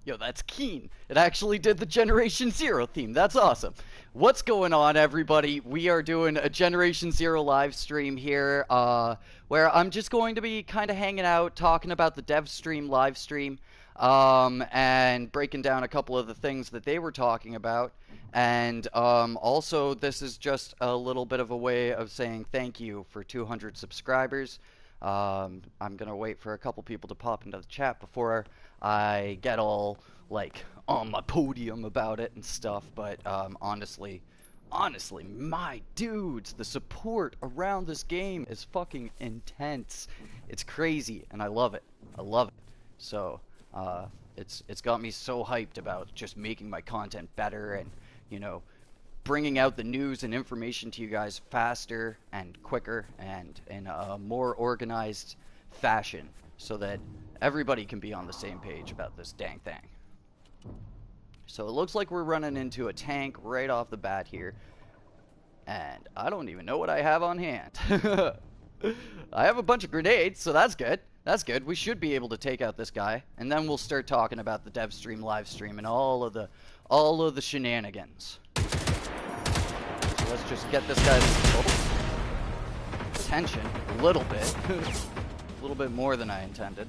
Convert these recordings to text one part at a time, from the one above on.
Yo, that's keen. It actually did the Generation Zero theme. That's awesome. What's going on, everybody? We are doing a Generation Zero live stream here, where I'm just going to be kind of hanging out, talking about the dev stream live stream, and breaking down a couple of the things that they were talking about. And also, this is just a little bit of a way of saying thank you for 200 subscribers. I'm gonna wait for a couple people to pop into the chat before I get all like on my podium about it and stuff. But honestly, my dudes, the support around this game is fucking intense. It's crazy, and I love it. I love it. So it's got me so hyped about just making my content better and bringing out the news and information to you guys faster and quicker and in a more organized fashion so that everybody can be on the same page about this dang thing. So it looks like we're running into a tank right off the bat here, and I don't even know what I have on hand. I have a bunch of grenades, so that's good. That's good. We should be able to take out this guy, and then we'll start talking about the dev stream, live stream, and all of the shenanigans. Let's just get this guy's attention a little bit. A little bit more than I intended.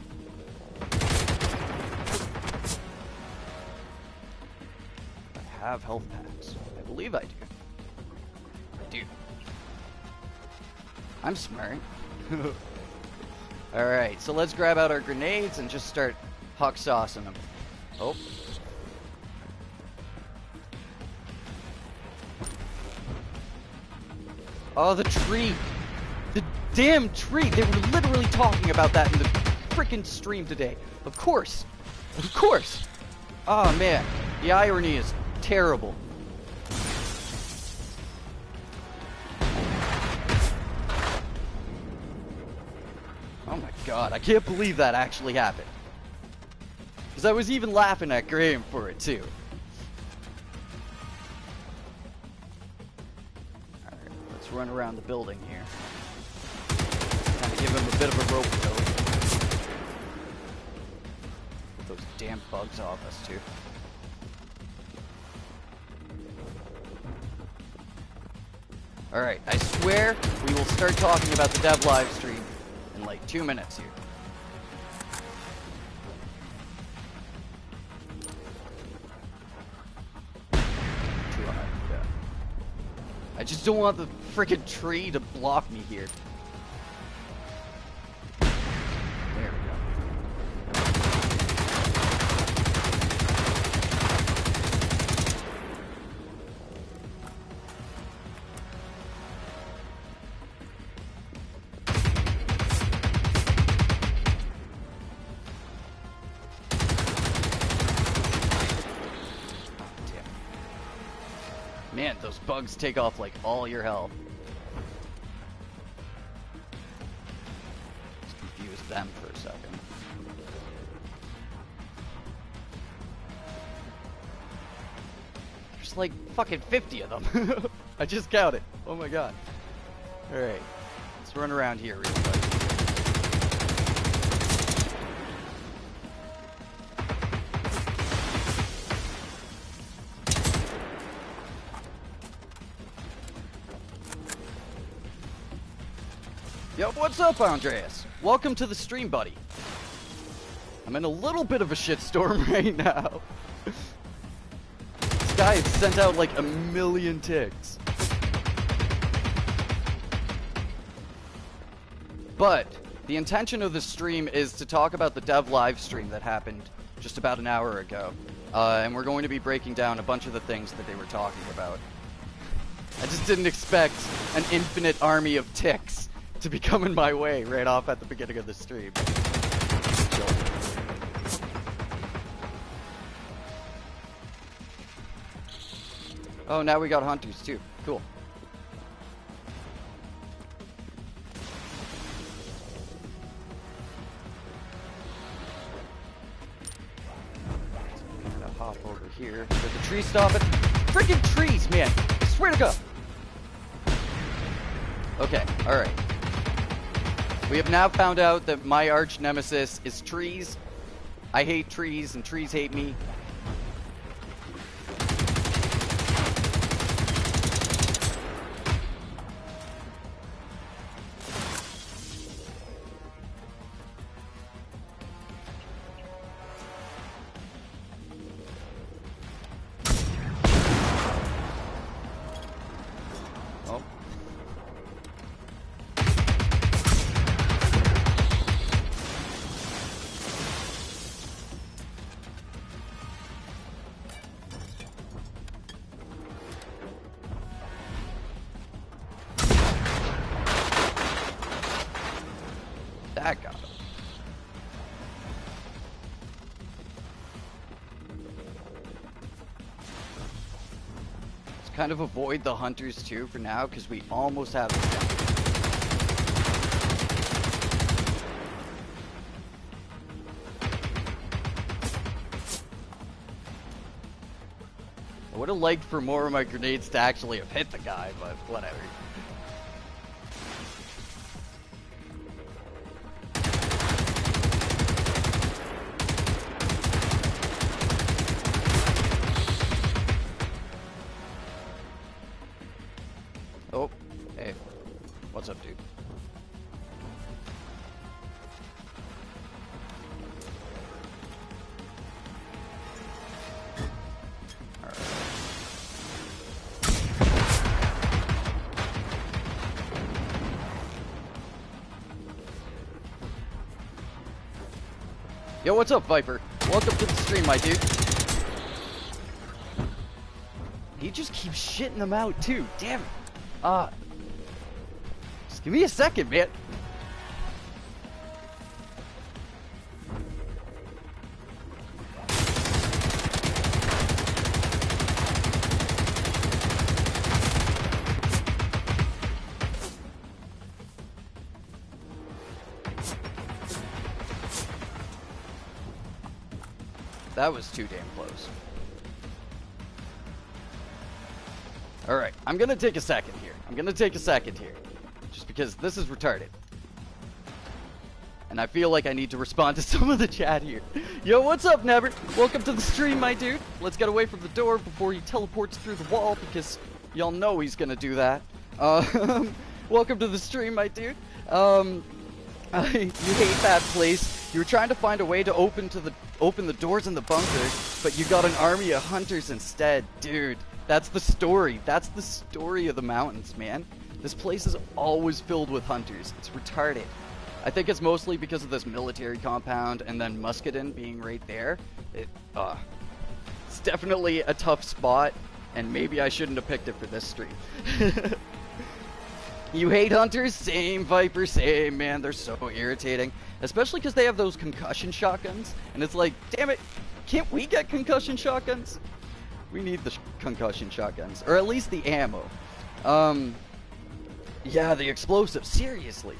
I have health packs. I believe I do. I do. I'm smart. Alright, so let's grab out our grenades and just start hawk saucing them. Oh. Oh, the tree! The damn tree! They were literally talking about that in the frickin' stream today. Of course! Of course! Oh, man. The irony is terrible. Oh my god, I can't believe that actually happened. Because I was even laughing at Graham for it, too. Run around the building here. Kind of give him a bit of a rope though. Get those damn bugs off us too. Alright, I swear we will start talking about the dev live stream in like 2 minutes here. I just don't want the frickin' tree to block me here. There we go. Man, those bugs take off like all your health. Let's confuse them for a second. There's like fucking 50 of them. I just counted. Oh my god. Alright. Let's run around here real quick. Yo, what's up, Andreas? Welcome to the stream, buddy. I'm in a little bit of a shitstorm right now. This guy has sent out like 1,000,000 ticks. But the intention of the stream is to talk about the dev live stream that happened just about an hour ago. And we're going to be breaking down a bunch of the things that they were talking about. I just didn't expect an infinite army of ticks to be coming my way right off at the beginning of the stream. Oh, now we got hunters too. Cool. Gotta hop over here. Did the tree stop it? Freaking trees, man! I swear to God! Okay, alright. We have now found out that my arch nemesis is trees, I hate trees and trees hate me. That got him. Let's kind of avoid the hunters too for now, because we almost have them down. I would have liked for more of my grenades to actually have hit the guy, but whatever. Oh, hey. What's up, dude? Alright. Yo, what's up, Viper? Welcome to the stream, my dude. He just keeps shitting them out, too. Damn it. Just give me a second, man. That was too damn close. Alright, I'm gonna take a second here. Just because this is retarded. And I feel like I need to respond to some of the chat here. Yo, what's up, Never? Welcome to the stream, my dude. Let's get away from the door before he teleports through the wall, because y'all know he's gonna do that. Welcome to the stream, my dude. You hate that place. You were trying to find a way to open the doors in the bunker, but you got an army of hunters instead. Dude, that's the story. That's the story of the mountains, man. This place is always filled with hunters. It's retarded. I think it's mostly because of this military compound and then Muscadin being right there. It's definitely a tough spot, and maybe I shouldn't have picked it for this stream. You hate hunters? Same, Viper, same, man. They're so irritating. Especially because they have those concussion shotguns. And it's like, damn it, can't we get concussion shotguns? We need the concussion shotguns. Or at least the ammo. Yeah, the explosives. Seriously.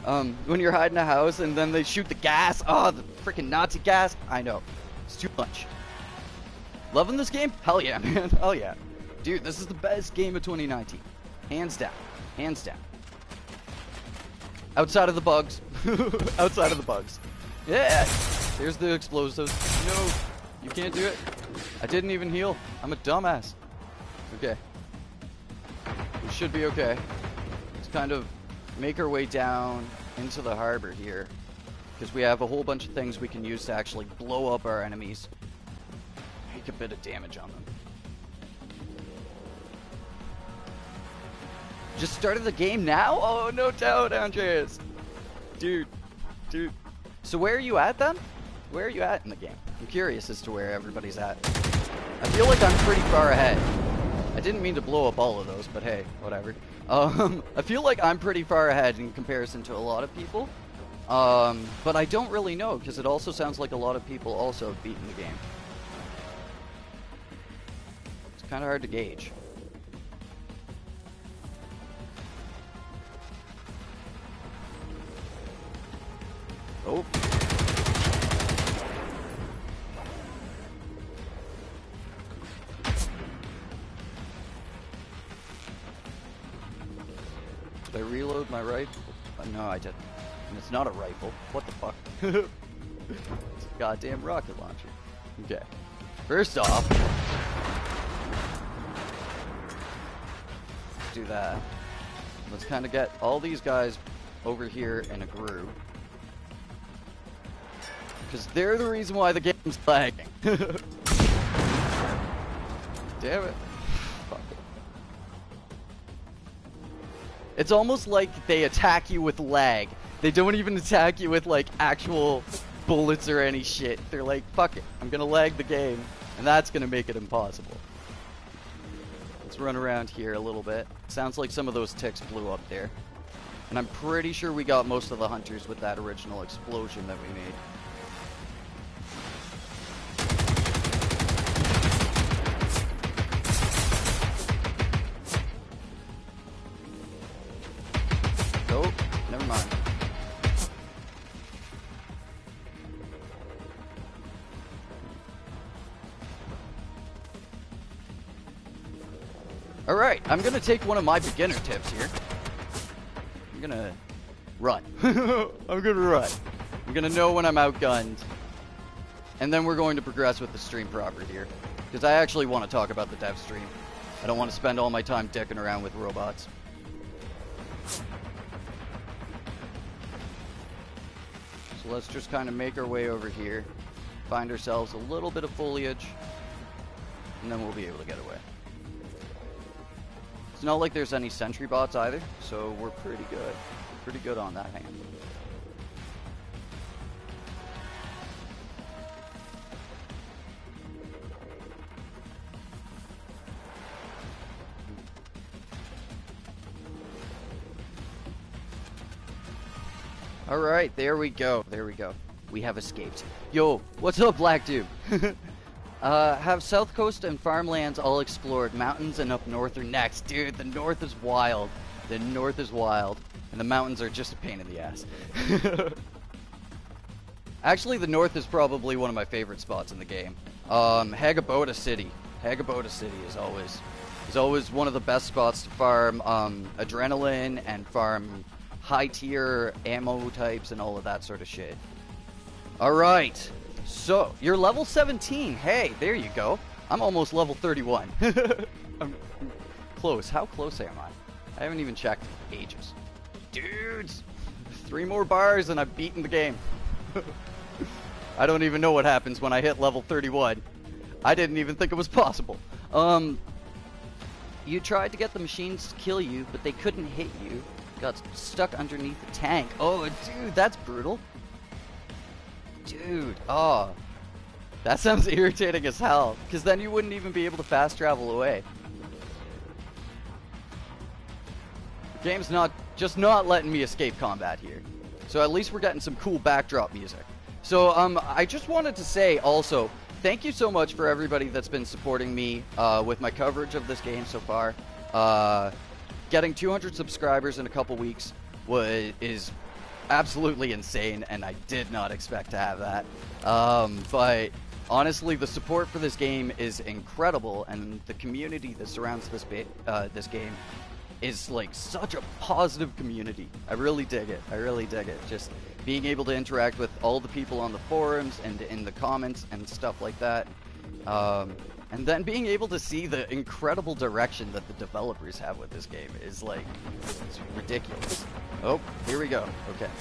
When you're hiding a house and then they shoot the gas. Oh, the freaking Nazi gas. I know. It's too much. Loving this game? Hell yeah, man. Hell yeah. Dude, this is the best game of 2019. Hands down. Hands down. Outside of the bugs. Outside of the bugs. Yeah! There's the explosives. No! You can't do it. I didn't even heal. I'm a dumbass. Okay. We should be okay. Let's kind of make our way down into the harbor here. Because we have a whole bunch of things we can use to actually blow up our enemies. Make a bit of damage on them. Just started the game now? Oh, no doubt, Andreas. Dude. So where are you at then? Where are you at in the game? I'm curious as to where everybody's at. I feel like I'm pretty far ahead. I didn't mean to blow up all of those, but hey, whatever. I feel like I'm pretty far ahead in comparison to a lot of people. But I don't really know, because it also sounds like a lot of people also have beaten the game. It's kind of hard to gauge. Oh. Did I reload my rifle? No, I didn't. And it's not a rifle. What the fuck? It's a goddamn rocket launcher. Okay. First off, let's do that. Let's kind of get all these guys over here in a group. Because they're the reason why the game's lagging. Damn it. Fuck it. It's almost like they attack you with lag. They don't even attack you with, like, actual bullets or any shit. They're like, fuck it, I'm gonna lag the game, and that's gonna make it impossible. Let's run around here a little bit. Sounds like some of those ticks blew up there. And I'm pretty sure we got most of the hunters with that original explosion that we made. Oh, never mind. Alright, I'm gonna take one of my beginner tips here. I'm gonna run. I'm gonna run. I'm gonna know when I'm outgunned. And then we're going to progress with the stream proper here. Because I actually want to talk about the dev stream. I don't want to spend all my time dicking around with robots. So let's just kind of make our way over here. Find ourselves a little bit of foliage. And then we'll be able to get away. It's not like there's any sentry bots either, so we're pretty good. Pretty good on that hand. Alright, there we go. There we go. We have escaped. Yo, what's up, Black Dude? Have South Coast and farmlands all explored. Mountains and up north are next. Dude, the north is wild. The north is wild. And the mountains are just a pain in the ass. Actually, the north is probably one of my favorite spots in the game. Hagaboda City. Hagaboda City is always one of the best spots to farm adrenaline and farm high tier ammo types and all of that sort of shit. Alright. So, you're level 17. Hey, there you go. I'm almost level 31. I'm close. How close am I? I haven't even checked in ages. Dudes! 3 more bars and I've beaten the game. I don't even know what happens when I hit level 31. I didn't even think it was possible. You tried to get the machines to kill you, but they couldn't hit you. Got stuck underneath the tank. Oh, dude, that's brutal. Dude, oh, that sounds irritating as hell, because then you wouldn't even be able to fast travel away. The game's just not letting me escape combat here. So at least we're getting some cool backdrop music. So I just wanted to say also, thank you so much for everybody that's been supporting me with my coverage of this game so far. Getting 200 subscribers in a couple weeks is absolutely insane, and I did not expect to have that. But honestly, the support for this game is incredible, and the community that surrounds this game is like such a positive community. I really dig it. I really dig it. Just being able to interact with all the people on the forums and in the comments and stuff like that. And then being able to see the incredible direction that the developers have with this game is like, it's ridiculous. Oh, here we go. Okay.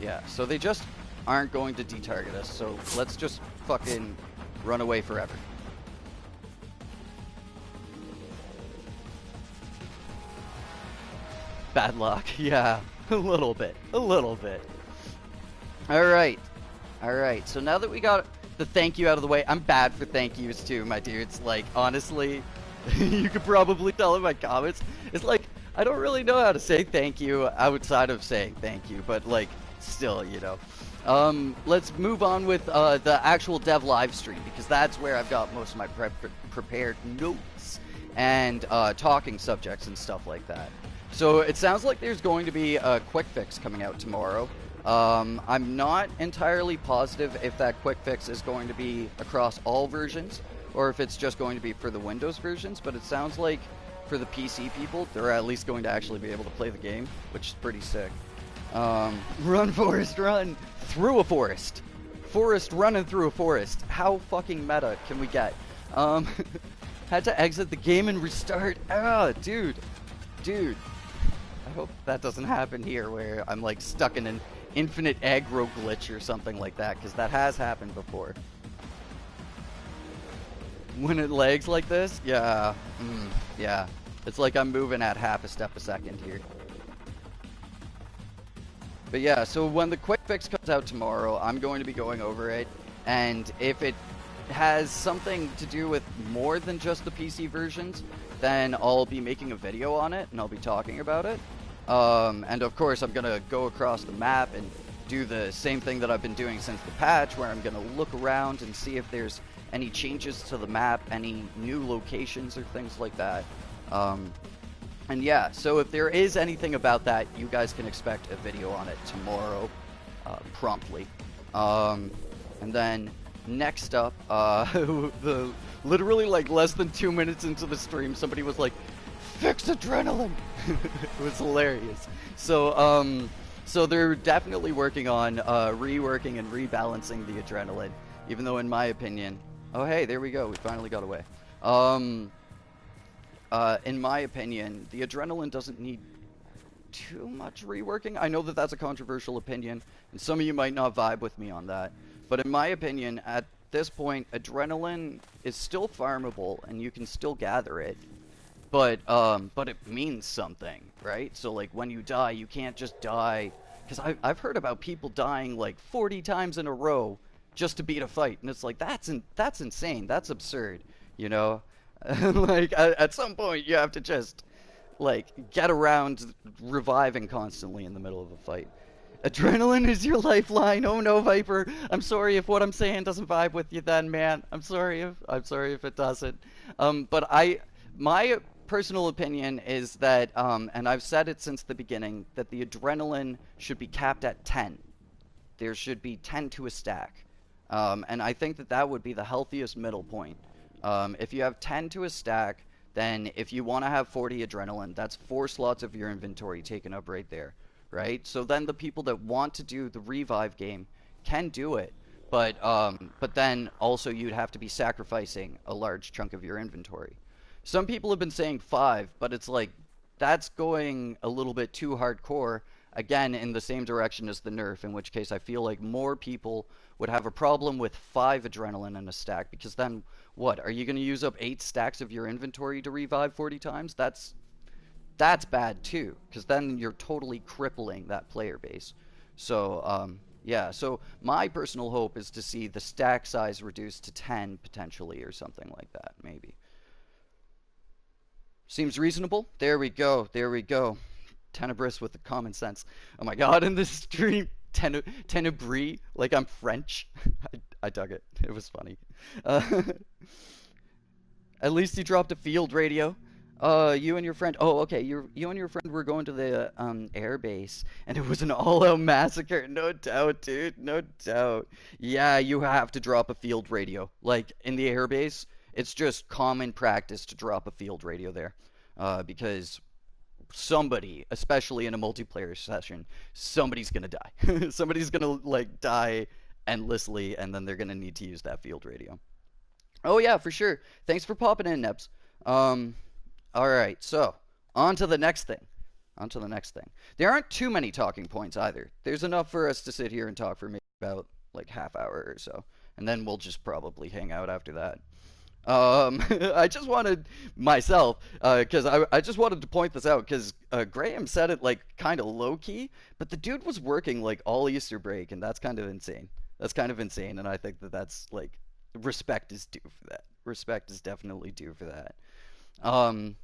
Yeah, so they just aren't going to detarget us, so let's just fucking run away forever. Bad luck, yeah, a little bit. Alright, so now that we got the thank you out of the way, I'm bad for thank yous too, my dudes. Like, honestly, you could probably tell in my comments, it's like, I don't really know how to say thank you outside of saying thank you, but like, still, you know. Let's move on with the actual dev live stream, because that's where I've got most of my prepared notes and talking subjects and stuff like that. So it sounds like there's going to be a quick fix coming out tomorrow. I'm not entirely positive if that quick fix is going to be across all versions or if it's just going to be for the Windows versions, but it sounds like for the PC people, they're at least going to actually be able to play the game, which is pretty sick. Run, Forrest, run! Through a forest! forest running through a forest. How fucking meta can we get? Um, had to exit the game and restart. Ah, dude. Dude. I hope that doesn't happen here where I'm like stuck in an infinite aggro glitch or something like that, because that has happened before. When it lags like this, yeah, yeah. It's like I'm moving at half a step a second here. But yeah, so when the quick fix comes out tomorrow, I'm going to be going over it, and if it has something to do with more than just the PC versions, then I'll be making a video on it, and I'll be talking about it. And of course, I'm going to go across the map and do the same thing that I've been doing since the patch, where I'm going to look around and see if there's any changes to the map, any new locations or things like that. And yeah, so if there is anything about that, you guys can expect a video on it tomorrow, promptly. And then next up, literally like less than 2 minutes into the stream, somebody was like, "Fix adrenaline!" It was hilarious. So they're definitely working on reworking and rebalancing the adrenaline, even though in my opinion, oh hey, there we go, we finally got away. In my opinion, the adrenaline doesn't need too much reworking. I know that that's a controversial opinion, and some of you might not vibe with me on that. But in my opinion, at this point, adrenaline is still farmable, and you can still gather it. But it means something, right? So like when you die, you can't just die, because I've heard about people dying like 40 times in a row just to beat a fight, and it's like that's insane, that's absurd, you know? Like at some point you have to just like get around reviving constantly in the middle of a fight. Adrenaline is your lifeline. Oh no, Viper. I'm sorry if what I'm saying doesn't vibe with you then, man. I'm sorry if it doesn't. But my personal opinion is that and I've said it since the beginning, that the adrenaline should be capped at 10. There should be 10 to a stack. And I think that that would be the healthiest middle point. If you have 10 to a stack, then if you want to have 40 adrenaline, that's 4 slots of your inventory taken up right there, right? So then the people that want to do the revive game can do it, but then also you'd have to be sacrificing a large chunk of your inventory. Some people have been saying 5, but it's like that's going a little bit too hardcore, again in the same direction as the nerf, in which case I feel like more people would have a problem with 5 adrenaline in a stack, because then what, are you going to use up 8 stacks of your inventory to revive 40 times? That's bad too, because then you're totally crippling that player base. So yeah, so my personal hope is to see the stack size reduced to 10 potentially, or something like that, maybe. Seems reasonable? There we go, there we go. Tenebris with the common sense. Oh my god, in this stream, Tenebris, like I'm French. I dug it. It was funny. Uh, at least you dropped a field radio. You and your friend. Oh, okay. You and your friend were going to the air base, and it was an all-out massacre. No doubt, dude. No doubt. Yeah, you have to drop a field radio. Like in the air base, it's just common practice to drop a field radio there, because somebody, especially in a multiplayer session, somebody's gonna die. Somebody's gonna like die endlessly, and then they're gonna need to use that field radio. Oh yeah, for sure. Thanks for popping in, Nebs. Um, all right, so on to the next thing. On to the next thing. There aren't too many talking points either. There's enough for us to sit here and talk for maybe about like half hour or so, and then we'll just probably hang out after that. I just wanted myself, because I just wanted to point this out, because Graham said it like kind of low key, but the dude was working like all Easter break, and that's kind of insane. That's kind of insane, and I think that that's like respect is due for that. Respect is definitely due for that. Um,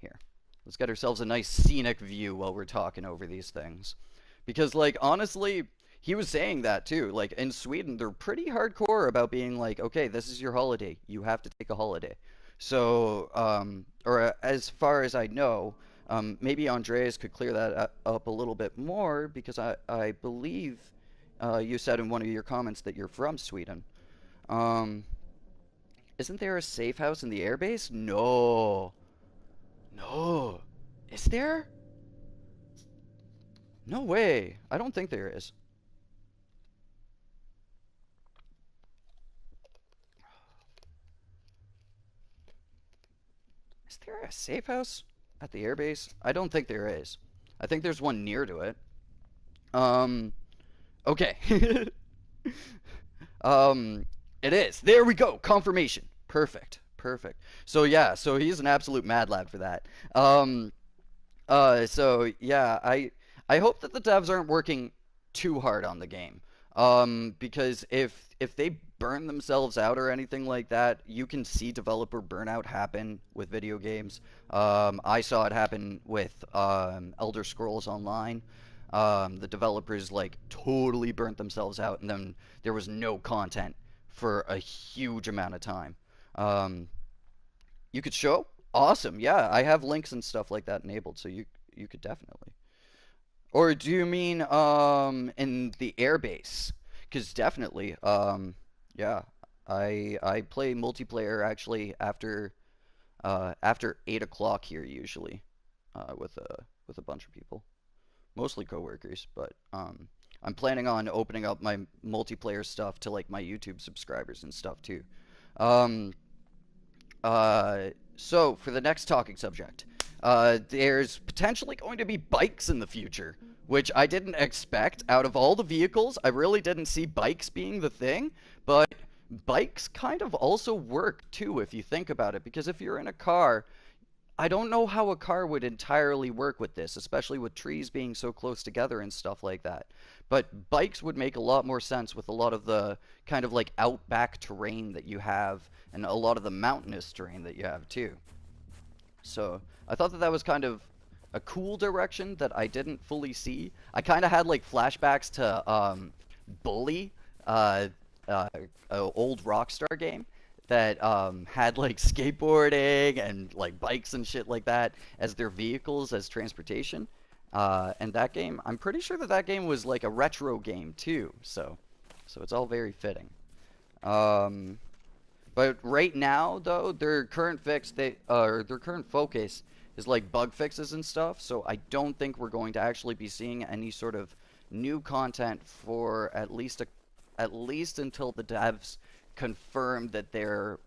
Here, let's get ourselves a nice scenic view while we're talking over these things, because like honestly, he was saying that too. Like in Sweden, they're pretty hardcore about being like, okay, this is your holiday. You have to take a holiday. So, or as far as I know, maybe Andreas could clear that up a little bit more, because I believe you said in one of your comments that you're from Sweden. Um, isn't there a safe house in the airbase? No. No. Is there? No way. I don't think there is. there a safe house at the airbase? I don't think there is. I think there's one near to it. Um, okay. Um, it is. There we go. Confirmation. Perfect. Perfect. So yeah, so he's an absolute mad lad for that. Um, so yeah, I hope that the devs aren't working too hard on the game. Because if they burn themselves out or anything like that, you can see developer burnout happen with video games. I saw it happen with Elder Scrolls Online. The developers like totally burnt themselves out, and then there was no content for a huge amount of time. Um, you could show? Awesome. Yeah, I have links and stuff like that enabled, so you could definitely. Or do you mean in the airbase? Because definitely, yeah, I play multiplayer actually after 8 o'clock here usually, with a bunch of people, mostly coworkers, but I'm planning on opening up my multiplayer stuff to like my YouTube subscribers and stuff too. Um, so for the next talking subject, there's potentially going to be bikes in the future, which I didn't expect. Out of all the vehicles, I really didn't see bikes being the thing, but bikes kind of also work too if you think about it, because if you're in a car, I don't know how a car would entirely work with this, especially with trees being so close together and stuff like that. But bikes would make a lot more sense with a lot of the kind of like outback terrain that you have and a lot of the mountainous terrain that you have too. So I thought that that was kind of a cool direction that I didn't fully see. I kind of had like flashbacks to Bully, uh, a old Rockstar game that had like skateboarding and like bikes and shit like that as their vehicles as transportation. And that game, I'm pretty sure that that game was like a retro game too. So it's all very fitting. Um, but right now, though, their current focus is like bug fixes and stuff. So I don't think we're going to actually be seeing any sort of new content for at least until the devs confirm that they're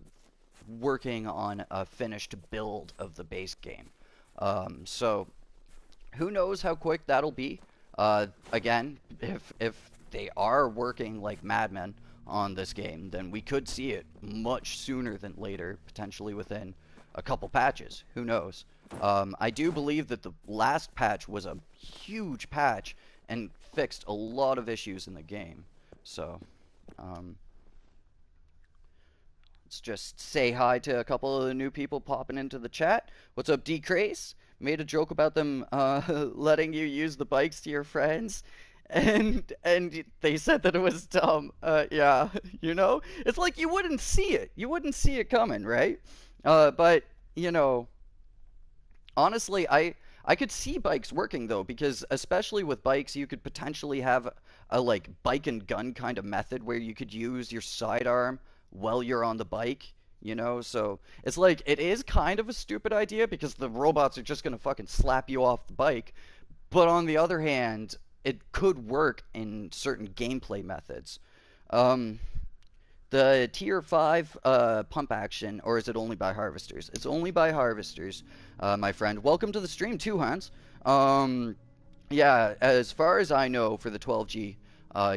working on a finished build of the base game. So who knows how quick that'll be? Again, if they are working like madmen on this game, then we could see it much sooner than later, potentially within a couple patches. Who knows? I do believe that the last patch was a huge patch and fixed a lot of issues in the game. So, um, let's just say hi to a couple of the new people popping into the chat. What's up, Decrease? Made a joke about them letting you use the bikes to your friends, and they said that it was dumb. Yeah, it's like you wouldn't see it. You wouldn't see it coming, right? But you know, honestly, I could see bikes working though, because especially with bikes, you could potentially have a like bike and gun kind of method where you could use your sidearm while you're on the bike, So it's like it is kind of a stupid idea because the robots are just gonna fucking slap you off the bike. But on the other hand, it could work in certain gameplay methods. Um, the tier 5 pump action, or is it only by harvesters? It's only by harvesters, my friend. Welcome to the stream too, Hans. Um, yeah, as far as I know, for the 12G,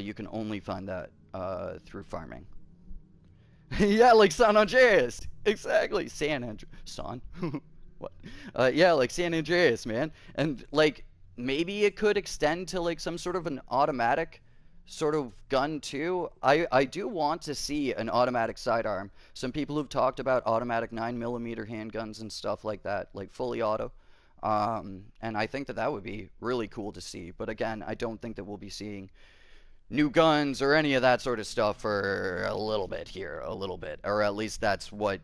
you can only find that through farming. Yeah, like San Andreas. Exactly. San. What? Yeah, like San Andreas, man. And like maybe it could extend to like some sort of an automatic sort of gun too. I do want to see an automatic sidearm. Some people have talked about automatic 9mm handguns and stuff like that, like fully auto. And I think that that would be really cool to see. But again, I don't think that we'll be seeing new guns or any of that sort of stuff for a little bit here, a little bit, or at least that's what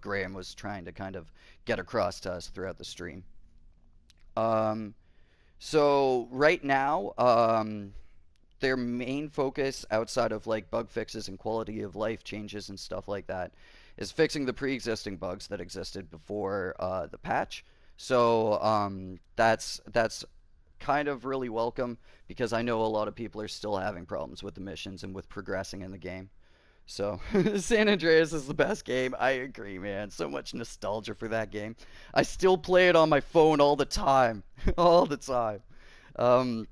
Graham was trying to kind of get across to us throughout the stream. Um, so right now, their main focus outside of like bug fixes and quality of life changes and stuff like that is fixing the pre-existing bugs that existed before the patch. So that's kind of really welcome because I know a lot of people are still having problems with the missions and with progressing in the game. So, San Andreas is the best game. I agree, man. So much nostalgia for that game. I still play it on my phone all the time. All the time. Um,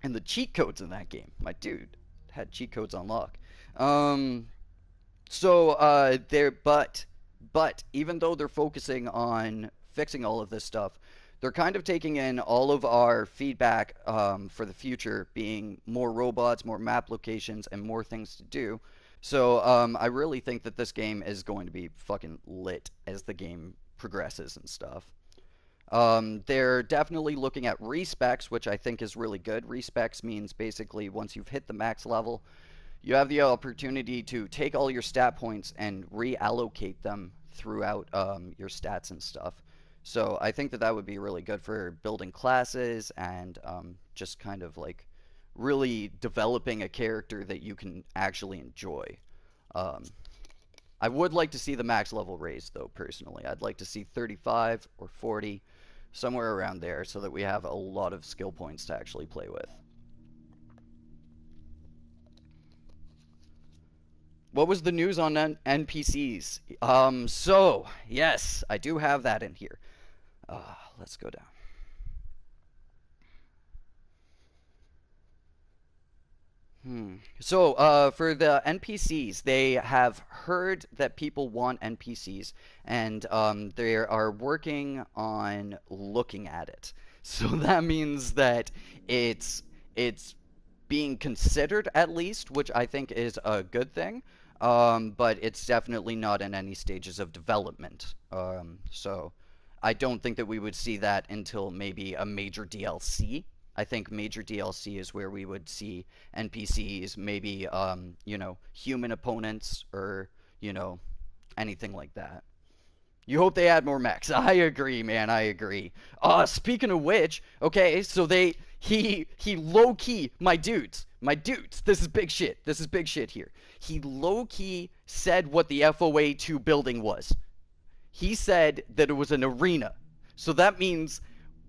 and the cheat codes in that game, my dude, had cheat codes on lock. Um, but even though they're focusing on fixing all of this stuff, they're kind of taking in all of our feedback for the future, being more robots, more map locations, and more things to do. So I really think that this game is going to be fucking lit as the game progresses and stuff. They're definitely looking at respecs, which I think is really good. Respecs means basically once you've hit the max level, you have the opportunity to take all your stat points and reallocate them throughout your stats and stuff. So I think that that would be really good for building classes and just kind of like really developing a character that you can actually enjoy. Um, I would like to see the max level raised, though, personally. I'd like to see 35 or 40, somewhere around there, so that we have a lot of skill points to actually play with. What was the news on NPCs? Yes, I do have that in here. Let's go down. For the NPCs, they have heard that people want NPCs, and they are working on looking at it. So that means that it's it's being considered at least, which I think is a good thing. But it's definitely not in any stages of development. So I don't think that we would see that until maybe a major DLC. I think major DLC is where we would see NPCs, maybe human opponents or you know anything like that. You hope they add more mechs. I agree, man. I agree. Speaking of which, okay, so he low key my dudes. This is big shit. This is big shit here. He low key said what the FOA 2 building was. He said that it was an arena. So that means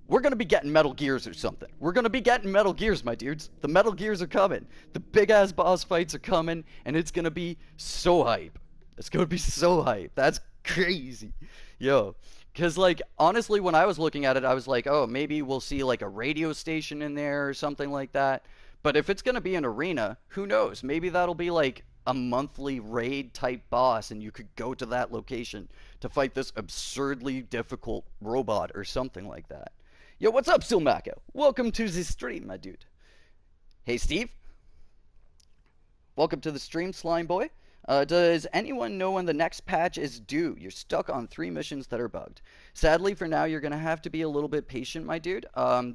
we're going to be getting Metal Gears or something. We're going to be getting Metal Gears, my dudes. The Metal Gears are coming. The big ass boss fights are coming, and it's going to be so hype. It's going to be so hype. That's crazy. Yo. Because, like, honestly, when I was looking at it, I was like, oh, maybe we'll see, like, a radio station in there or something like that. But if it's going to be an arena, who knows? Maybe that'll be, like, a monthly raid type boss, and you could go to that location to fight this absurdly difficult robot or something like that. Yo, what's up, Silmaka? Welcome to the stream, my dude. Hey, Steve. Welcome to the stream, Slime Boy. Does anyone know when the next patch is due? You're stuck on 3 missions that are bugged. Sadly, for now, you're going to have to be a little bit patient, my dude.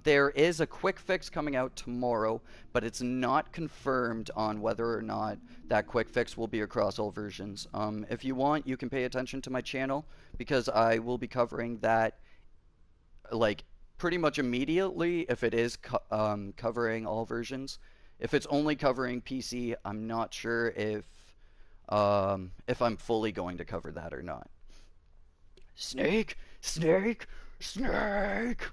There is a quick fix coming out tomorrow, but it's not confirmed on whether or not that quick fix will be across all versions. If you want, you can pay attention to my channel, because I will be covering that, like, pretty much immediately if it is covering all versions. If it's only covering PC, I'm not sure if I'm fully going to cover that or not. Snake, snake, snake.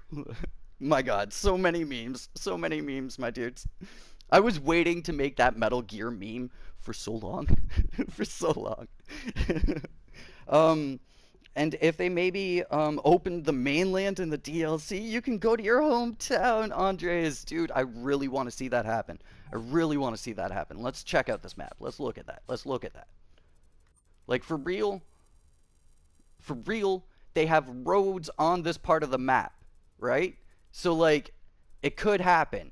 My God, so many memes, my dudes. I was waiting to make that Metal Gear meme for so long, for so long. um, and if they maybe open the mainland in the DLC, you can go to your hometown, Andres. Dude, I really want to see that happen. I really want to see that happen. Let's check out this map. Let's look at that. Let's look at that. Like, for real, they have roads on this part of the map, right? So, like, it could happen.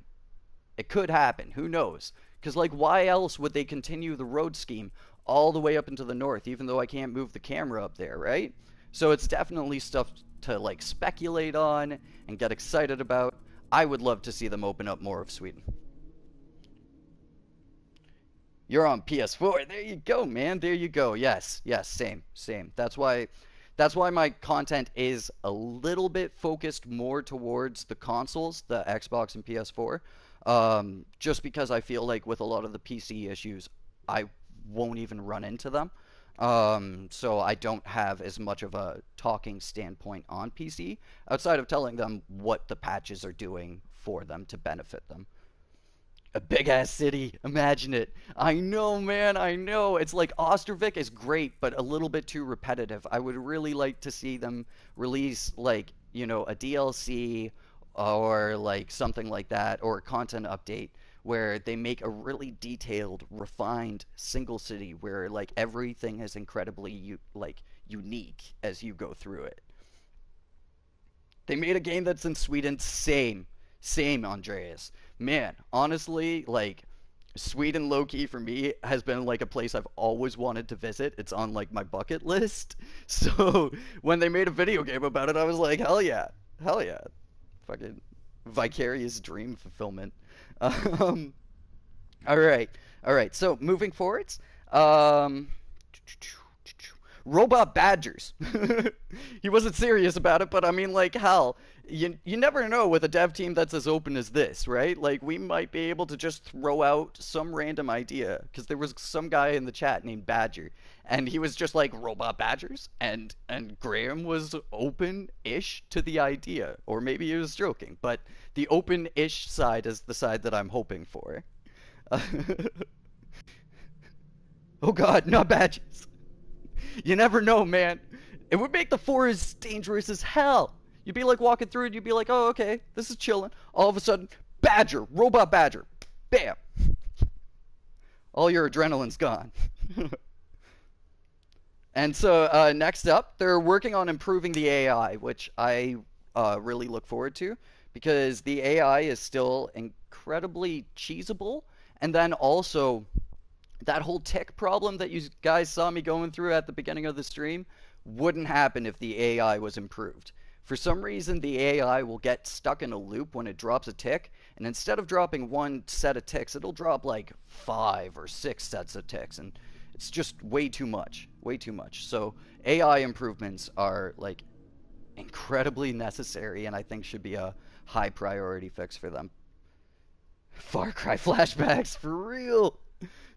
It could happen. Who knows? Because, like, why else would they continue the road scheme all the way up into the north, even though I can't move the camera up there, right? So it's definitely stuff to, like, speculate on and get excited about. I would love to see them open up more of Sweden. You're on PS4. There you go, man. There you go. Yes, yes, same, same. That's why my content is a little bit focused more towards the consoles, the Xbox and PS4. Just because I feel like with a lot of the PC issues, I won't even run into them. So I don't have as much of a talking standpoint on PC outside of telling them what the patches are doing for them to benefit them. A big ass city. Imagine it. I know, man. I know. It's like Ostervik is great, but a little bit too repetitive. I would really like to see them release, like, a DLC or like something like that, or a content update where they make a really detailed, refined single city where like everything is incredibly unique as you go through it. They made a game that's in Sweden. Same, Andreas. Man, honestly, like Sweden low key for me has been like a place I've always wanted to visit. It's on like my bucket list. So when they made a video game about it, I was like, hell yeah, fucking vicarious dream fulfillment. Um, all right, all right. So moving forwards, um, robot badgers. He wasn't serious about it, but I mean, like, hell, you never know with a dev team that's as open as this, right? Like, we might be able to just throw out some random idea because there was some guy in the chat named Badger, and he was just like robot badgers, and Graham was open-ish to the idea, or maybe he was joking, but the open-ish side is the side that I'm hoping for. Oh God, not badgers. You never know, man. It would make the forest dangerous as hell. You'd be like walking through it, you'd be like, oh, okay, this is chilling. All of a sudden, badger, robot badger. Bam. All your adrenaline's gone. And so next up, they're working on improving the AI, which I really look forward to because the AI is still incredibly cheesable. And then also, that whole tick problem that you guys saw me going through at the beginning of the stream wouldn't happen if the AI was improved. For some reason, the AI will get stuck in a loop when it drops a tick, and instead of dropping one set of ticks, it'll drop like 5 or 6 sets of ticks, and it's just way too much. Way too much. So, AI improvements are like incredibly necessary, and I think should be a high priority fix for them. Far Cry flashbacks, for real!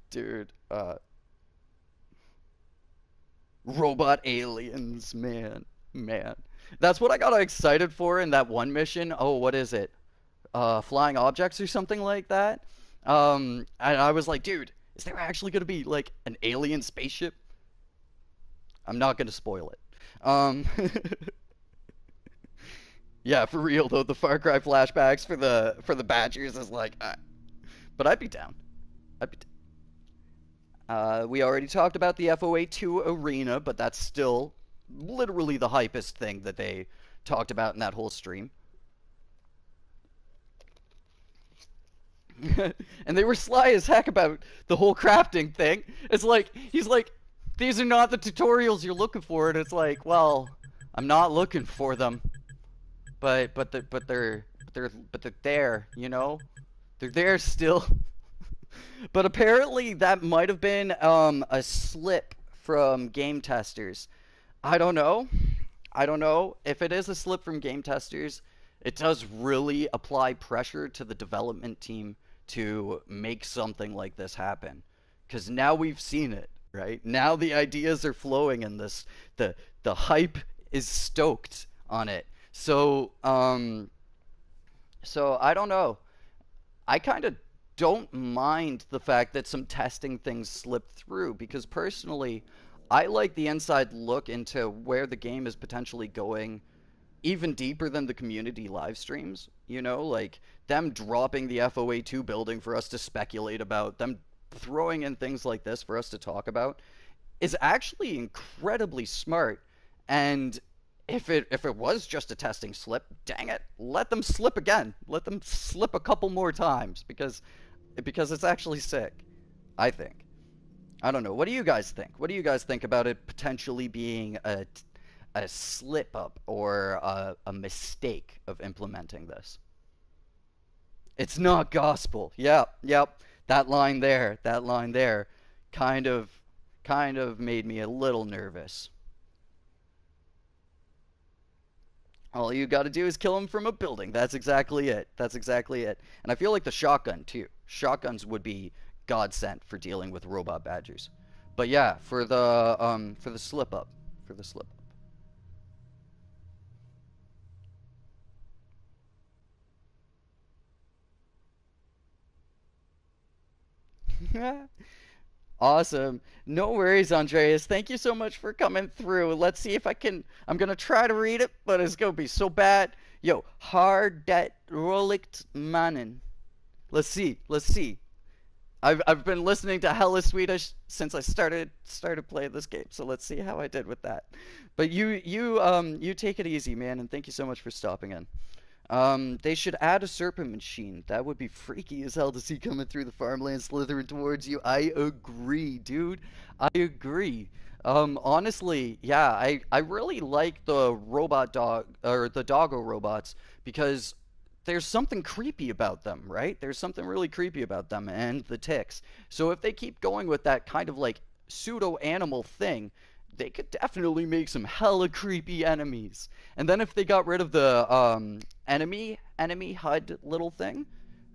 Dude, robot aliens, man. That's what I got excited for in that one mission. Oh, what is it? Flying objects or something like that. And I was like, dude, is there actually gonna be like an alien spaceship? I'm not gonna spoil it. Yeah, for real though, the Far Cry flashbacks for the Badgers is like, but I'd be down. I'd be. We already talked about the FOA 2 arena, but that's still literally the hypest thing that they talked about in that whole stream. And they were sly as heck about the whole crafting thing. It's like, he's like, these are not the tutorials you're looking for. And it's like, well, I'm not looking for them. But they're there, you know? They're there still. But apparently that might have been a slip from game testers. I don't know. I don't know. If it is a slip from game testers, it does really apply pressure to the development team to make something like this happen. Because now we've seen it, right? Now the ideas are flowing and the hype is stoked on it. So I don't know. I kind of don't mind the fact that some testing things slip through because personally, I like the inside look into where the game is potentially going even deeper than the community live streams. You know, like them dropping the FOA2 building for us to speculate about, them throwing in things like this for us to talk about is actually incredibly smart. And if it was just a testing slip, dang it, let them slip again. Let them slip a couple more times because it's actually sick. I think. I don't know. What do you guys think? What do you guys think about it potentially being a slip up or a mistake of implementing this? It's not gospel. Yep, yep. That line there, kind of, kind of made me a little nervous. All you got to do is kill him from a building. That's exactly it. That's exactly it. And I feel like the shotgun too. Shotguns would be God sent for dealing with robot badgers. But yeah, for the slip up, for the slip up. Awesome. No worries, Andreas. Thank you so much for coming through. Let's see if I can. I'm gonna try to read it, but it's gonna be so bad. Yo, hard dat rollicht mannen. Let's see. Let's see. I've been listening to Hella Swedish since I started playing this game, so let's see how I did with that. But you take it easy, man, and thank you so much for stopping in. They should add a serpent machine. That would be freaky as hell to see coming through the farmland slithering towards you. I agree, dude. I agree. Honestly, yeah, I really like the robot dog or the doggo robots because there's something creepy about them, right? There's something really creepy about them and the ticks. So if they keep going with that kind of like pseudo animal thing, they could definitely make some hella creepy enemies. And then if they got rid of the enemy HUD little thing,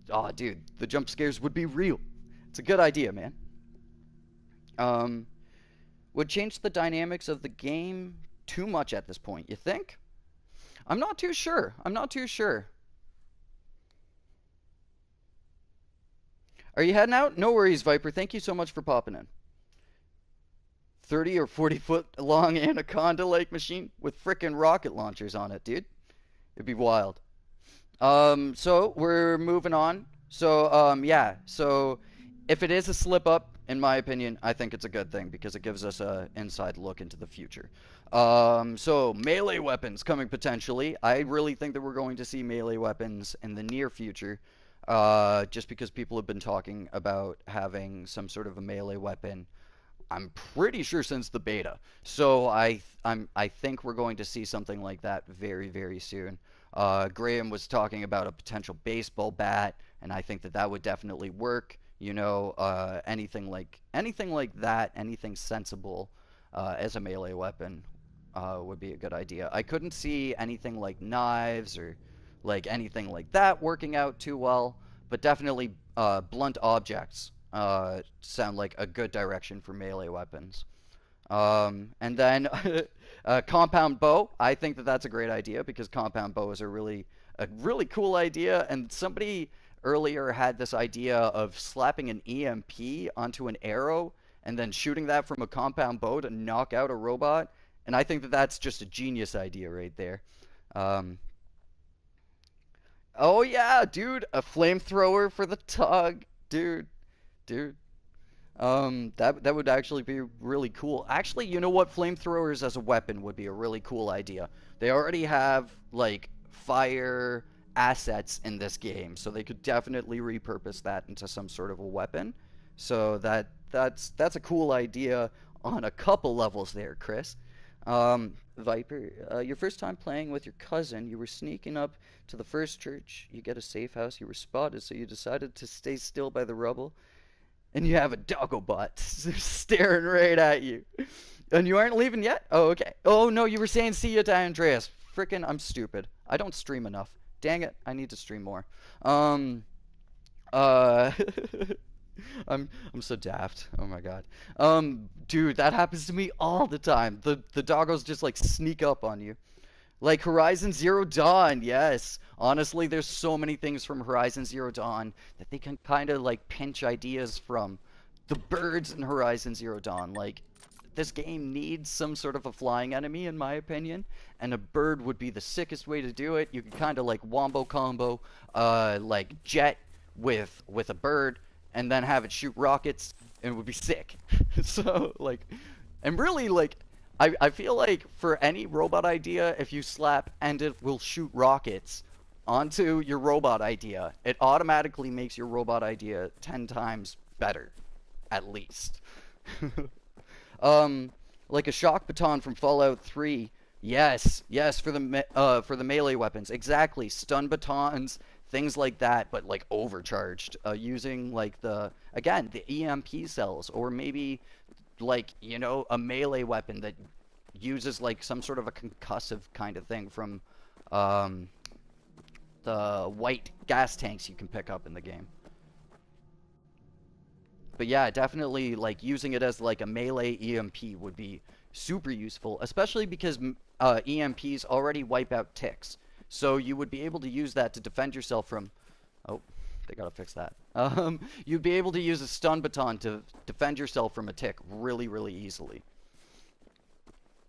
oh dude, the jump scares would be real. It's a good idea, man. Um, would change the dynamics of the game too much at this point, you think? I'm not too sure. I'm not too sure. Are you heading out? No worries, Viper. Thank you so much for popping in. 30 or 40 foot long anaconda like machine with frickin' rocket launchers on it, dude. It'd be wild. So we're moving on. So, yeah. So if it is a slip up, in my opinion, I think it's a good thing because it gives us a inside look into the future. So melee weapons coming potentially. I really think that we're going to see melee weapons in the near future. Just because people have been talking about having some sort of a melee weapon. I'm pretty sure since the beta. So I think we're going to see something like that very, very soon. Graham was talking about a potential baseball bat, and I think that that would definitely work. You know, anything like that, anything sensible as a melee weapon would be a good idea. I couldn't see anything like knives or like anything like that working out too well, but definitely blunt objects sound like a good direction for melee weapons. And then compound bow. I think that that's a great idea because compound bow is a really cool idea. And somebody earlier had this idea of slapping an EMP onto an arrow and then shooting that from a compound bow to knock out a robot. And I think that that's just a genius idea right there. Um, oh yeah, dude, a flamethrower for the tug, dude, dude. That would actually be really cool. Actually, you know what? Flamethrowers as a weapon would be a really cool idea. They already have like fire assets in this game, so they could definitely repurpose that into some sort of a weapon. So that's a cool idea on a couple levels there, Chris. Viper, your first time playing with your cousin, you were sneaking up to the first church. You get a safe house. You were spotted, so you decided to stay still by the rubble and you have a doggobot staring right at you. And you aren't leaving yet? Oh, okay. Oh, no, you were saying see you to Andreas. Frickin', I'm stupid. I don't stream enough. Dang it, I need to stream more. Um, uh, I'm so daft. Oh my god. Dude, that happens to me all the time. The doggos just like sneak up on you. Like Horizon Zero Dawn, yes. Honestly, there's so many things from Horizon Zero Dawn that they can kind of like pinch ideas from. The birds in Horizon Zero Dawn, like this game needs some sort of a flying enemy in my opinion, and a bird would be the sickest way to do it. You could kind of like wombo combo like jet with a bird and then have it shoot rockets and it would be sick. So like and really like I feel like for any robot idea, if you slap and it will shoot rockets onto your robot idea, it automatically makes your robot idea 10 times better, at least. um, like a shock baton from Fallout 3. Yes, yes, for the melee weapons, exactly. Stun batons, things like that, but like overcharged, using like the EMP cells, or maybe like a melee weapon that uses like some sort of a concussive kind of thing from um, the white gas tanks you can pick up in the game. But yeah, definitely like using it as like a melee EMP would be super useful, especially because EMPs already wipe out ticks. So you would be able to use that to defend yourself from. Oh. they gotta fix that. You'd be able to use a stun baton to defend yourself from a tick really, really easily.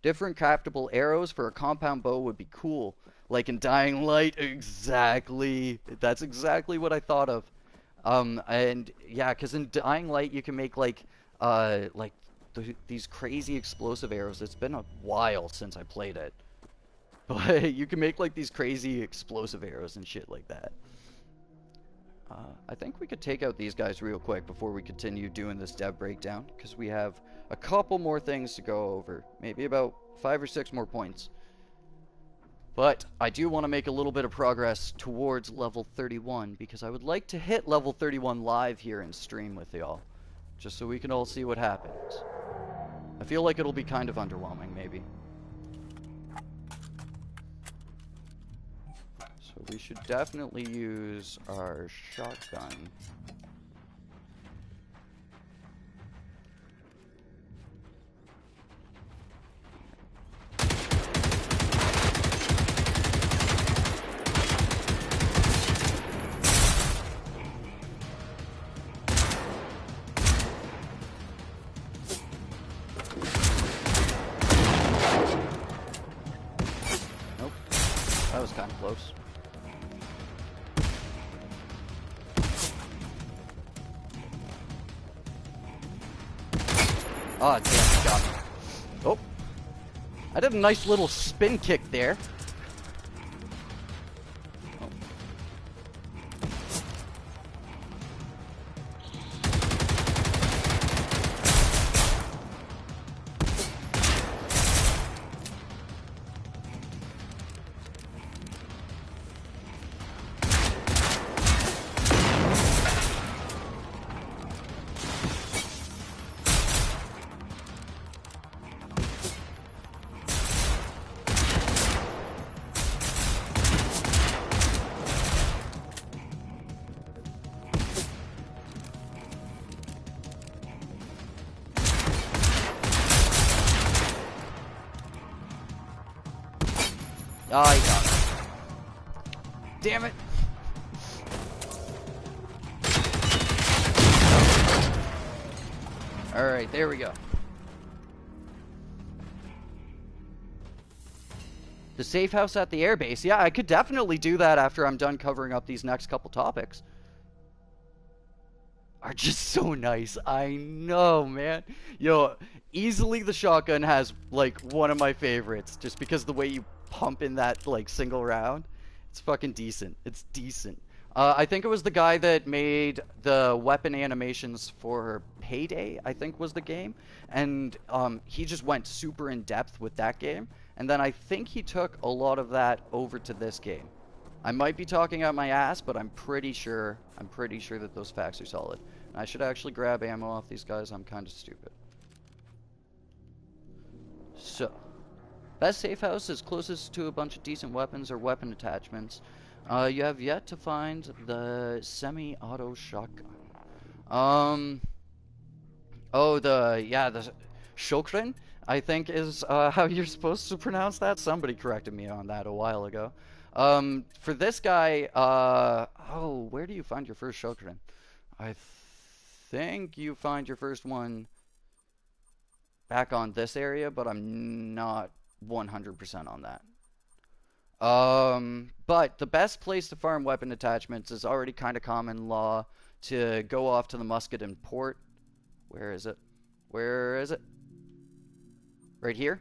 Different craftable arrows for a compound bow would be cool. Like in Dying Light, exactly. That's exactly what I thought of. And yeah, because in Dying Light you can make like these crazy explosive arrows. It's been a while since I played it, but you can make like these crazy explosive arrows and shit like that. I think we could take out these guys real quick before we continue doing this dev breakdown, because we have a couple more things to go over. Maybe about 5 or 6 more points. But I do want to make a little bit of progress towards level 31, because I would like to hit level 31 live here in stream with y'all, just so we can all see what happens. I feel like it'll be kind of underwhelming, maybe. So we should definitely use our shotgun. Nope. That was kind of close. Oh, damn, he got me. Oh. I did a nice little spin kick there. Oh. Oh, he got me. Damn it. Alright, there we go. The safe house at the airbase. Yeah, I could definitely do that after I'm done covering up these next couple topics. Are just so nice. I know, man. Yo, easily the shotgun has, like, one of my favorites. Just because the way you pump in that, like, single round. It's fucking decent. It's decent. I think it was the guy that made the weapon animations for Payday, I think was the game. And he just went super in depth with that game. And then I think he took a lot of that over to this game. I might be talking out my ass, but I'm pretty sure that those facts are solid. And I should actually grab ammo off these guys. I'm kind of stupid. So, best safe house is closest to a bunch of decent weapons or weapon attachments. You have yet to find the semi-auto shotgun. Oh, the Shokren, I think is how you're supposed to pronounce that. Somebody corrected me on that a while ago. For this guy, oh, where do you find your first Shokren? I think you find your first one back on this area, but I'm not 100% on that. But the best place to farm weapon attachments is already kind of common law to go off to the musket and port. Where is it? Where is it? Right here?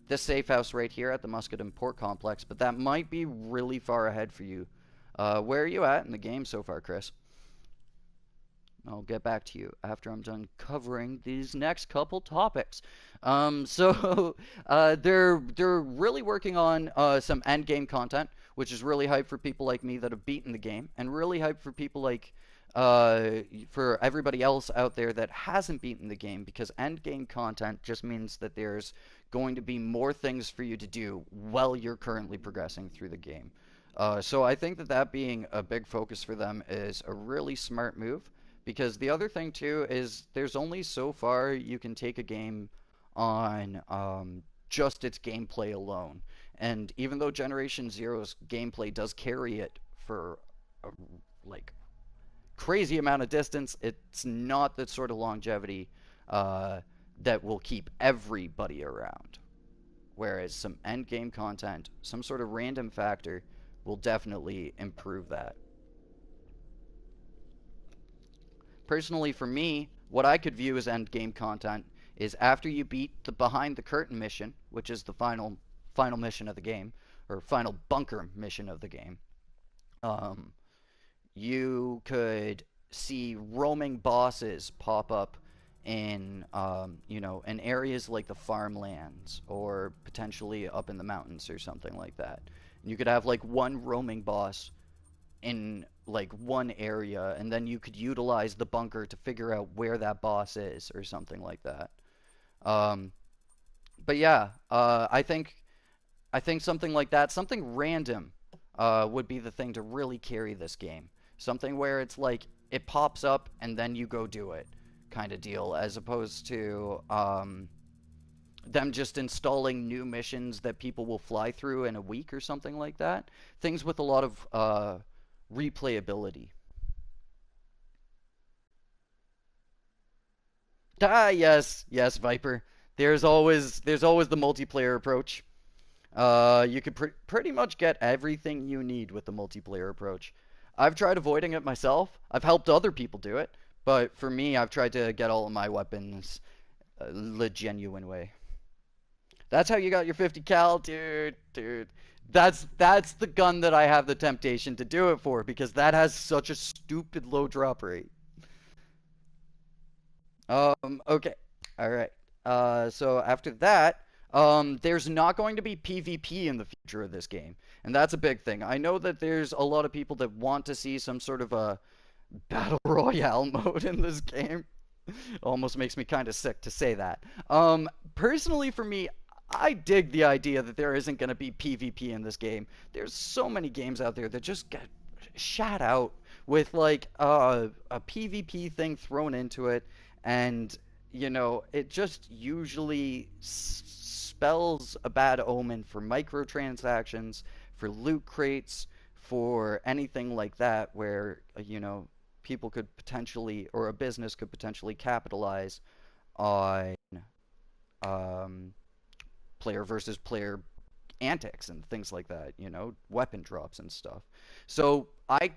This safe house right here at the musket and port complex, but that might be really far ahead for you. Where are you at in the game so far, Chris? I'll get back to you after I'm done covering these next couple topics. So they're really working on some end game content, which is really hype for people like me that have beaten the game, and really hype for people like for everybody else out there that hasn't beaten the game, because end game content just means that there's going to be more things for you to do while you're currently progressing through the game. So I think that being a big focus for them is a really smart move. Because the other thing too is there's only so far you can take a game on just its gameplay alone. And even though Generation Zero's gameplay does carry it for like crazy amount of distance. It's not the sort of longevity uh, that will keep everybody around. Whereas some end game content, some sort of random factor, will definitely improve that. Personally, for me, what I could view as end game content is after you beat the behind the curtain mission, which is the final mission of the game, or final bunker mission of the game. Um, you could see roaming bosses pop up in in areas like the farmlands or potentially up in the mountains or something like that. And you could have like one roaming boss in like one area, and then you could utilize the bunker to figure out where that boss is or something like that. Um, but yeah, I think something like that, something random, would be the thing to really carry this game. Something where it's like it pops up and then you go do it, kind of deal, as opposed to them just installing new missions that people will fly through in a week or something like that. Things with a lot of replayability. Ah, yes, yes, Viper. There's always the multiplayer approach. You could pretty much get everything you need with the multiplayer approach. I've tried avoiding it myself. I've helped other people do it, but for me, I've tried to get all of my weapons the genuine way. That's how you got your 50 cal, dude, dude. That's the gun that I have the temptation to do it for because that has such a stupid low drop rate. Okay. All right. So after that, there's not going to be PvP in the future of this game, and that's a big thing. I know that there's a lot of people that want to see some sort of a battle royale mode in this game. Almost makes me kind of sick to say that. Personally, for me, I dig the idea that there isn't going to be PvP in this game. There's so many games out there that just get shat out with like a PvP thing thrown into it, and it just usually spells a bad omen for microtransactions, for loot crates, for anything like that, where people could potentially, or a business could potentially capitalize on um, player versus player antics and things like that, weapon drops and stuff. So I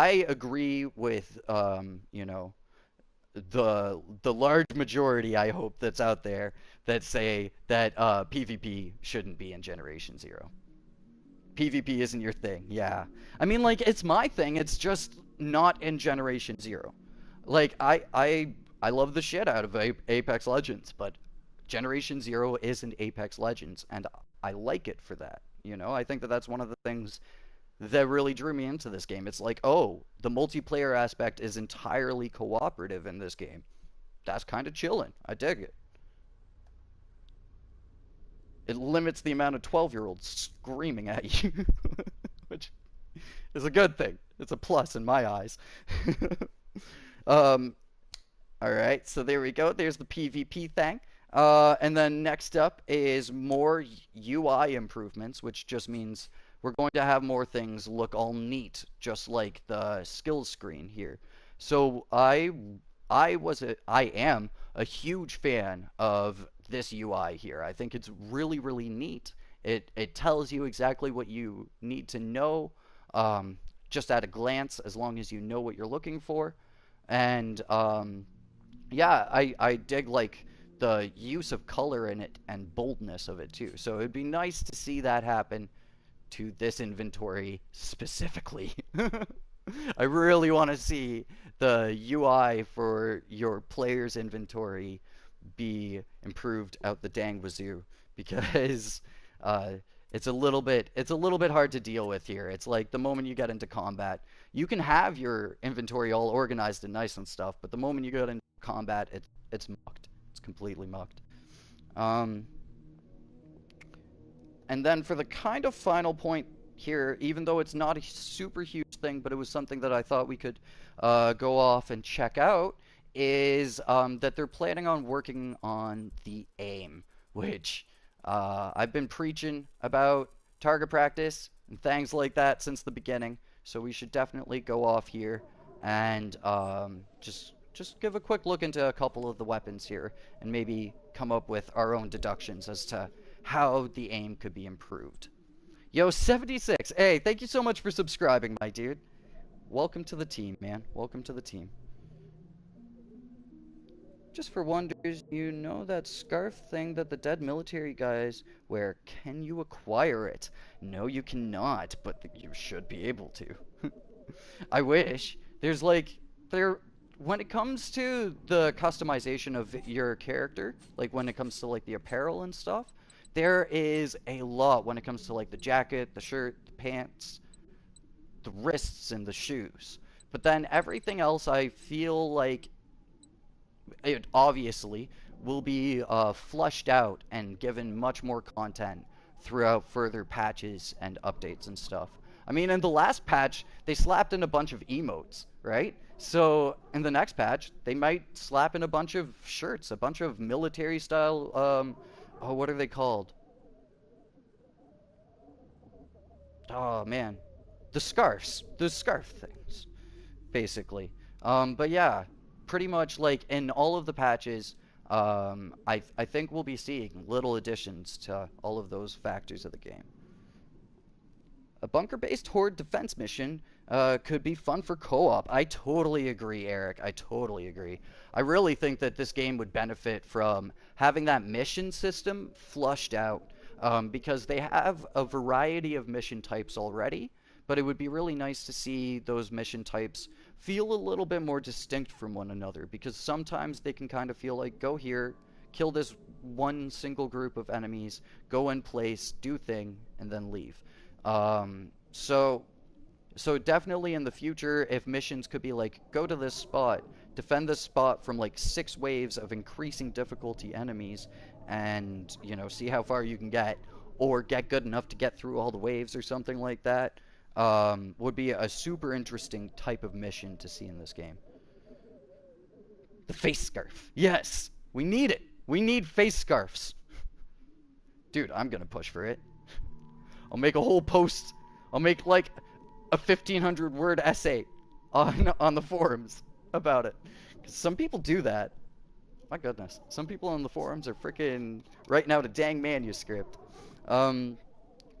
agree with the large majority, I hope, that's out there that say that PvP shouldn't be in Generation Zero. PvP isn't your thing. Yeah. I mean, like, it's my thing. It's just not in Generation Zero. Like, I love the shit out of Apex Legends, but Generation Zero isn't Apex Legends, and I like it for that. I think that that's one of the things that really drew me into this game. It's like, oh, the multiplayer aspect is entirely cooperative in this game. That's kind of chilling. I dig it. It limits the amount of 12-year-olds screaming at you, which is a good thing. It's a plus in my eyes. um, all right, so there we go. There's the PvP thing. And then next up is more UI improvements, which just means we're going to have more things look all neat, just like the skills screen here. So I am a huge fan of this UI here. I think it's really, really neat. It tells you exactly what you need to know, just at a glance, as long as you know what you're looking for. And yeah, I dig like the use of color in it and boldness of it too. So it'd be nice to see that happen to this inventory specifically. I really want to see the UI for your player's inventory be improved out the dang wazoo because uh, it's a little bit hard to deal with here. It's like the moment you get into combat, you can have your inventory all organized and nice and stuff, but the moment you get into combat, it's mucked. It's completely mucked. Um, and then for the kind of final point here, even though it's not a super huge thing, but it was something that I thought we could go off and check out, is that they're planning on working on the aim, which I've been preaching about target practice and things like that since the beginning. So we should definitely go off here and just give a quick look into a couple of the weapons here and maybe come up with our own deductions as to how the aim could be improved. Yo, 76. Hey, thank you so much for subscribing, my dude. Welcome to the team, man. Welcome to the team. Just for wonders, you know that scarf thing that the dead military guys wear? Can you acquire it? No, you cannot, but you should be able to. I wish. There's like, when it comes to the customization of your character, like when it comes to like the apparel and stuff, there is a lot when it comes to like the jacket, the shirt, the pants, the wrists, and the shoes. But then everything else, I feel like it obviously will be flushed out and given much more content throughout further patches and updates and stuff. I mean, in the last patch, they slapped in a bunch of emotes, right? So in the next patch, they might slap in a bunch of shirts, a bunch of military style, oh, what are they called? Oh man, the scarves, the scarf things, basically. But yeah, pretty much like in all of the patches, I think we'll be seeing little additions to all of those factors of the game. A bunker-based horde defense mission could be fun for co-op. I totally agree, Eric. I totally agree. I really think that this game would benefit from having that mission system flushed out because they have a variety of mission types already, but it would be really nice to see those mission types feel a little bit more distinct from one another because sometimes they can kind of feel like go here, kill this one single group of enemies, go in place, do thing, and then leave. So definitely in the future, if missions could be like, go to this spot, defend this spot from like 6 waves of increasing difficulty enemies, and, you know, see how far you can get, or get good enough to get through all the waves or something like that, would be a super interesting type of mission to see in this game. The face scarf. Yes! We need it! We need face scarves! Dude, I'm gonna push for it. I'll make a whole post. I'll make like a 1,500 word essay on the forums about it. 'Cause some people do that. My goodness. Some people on the forums are freaking writing out a dang manuscript.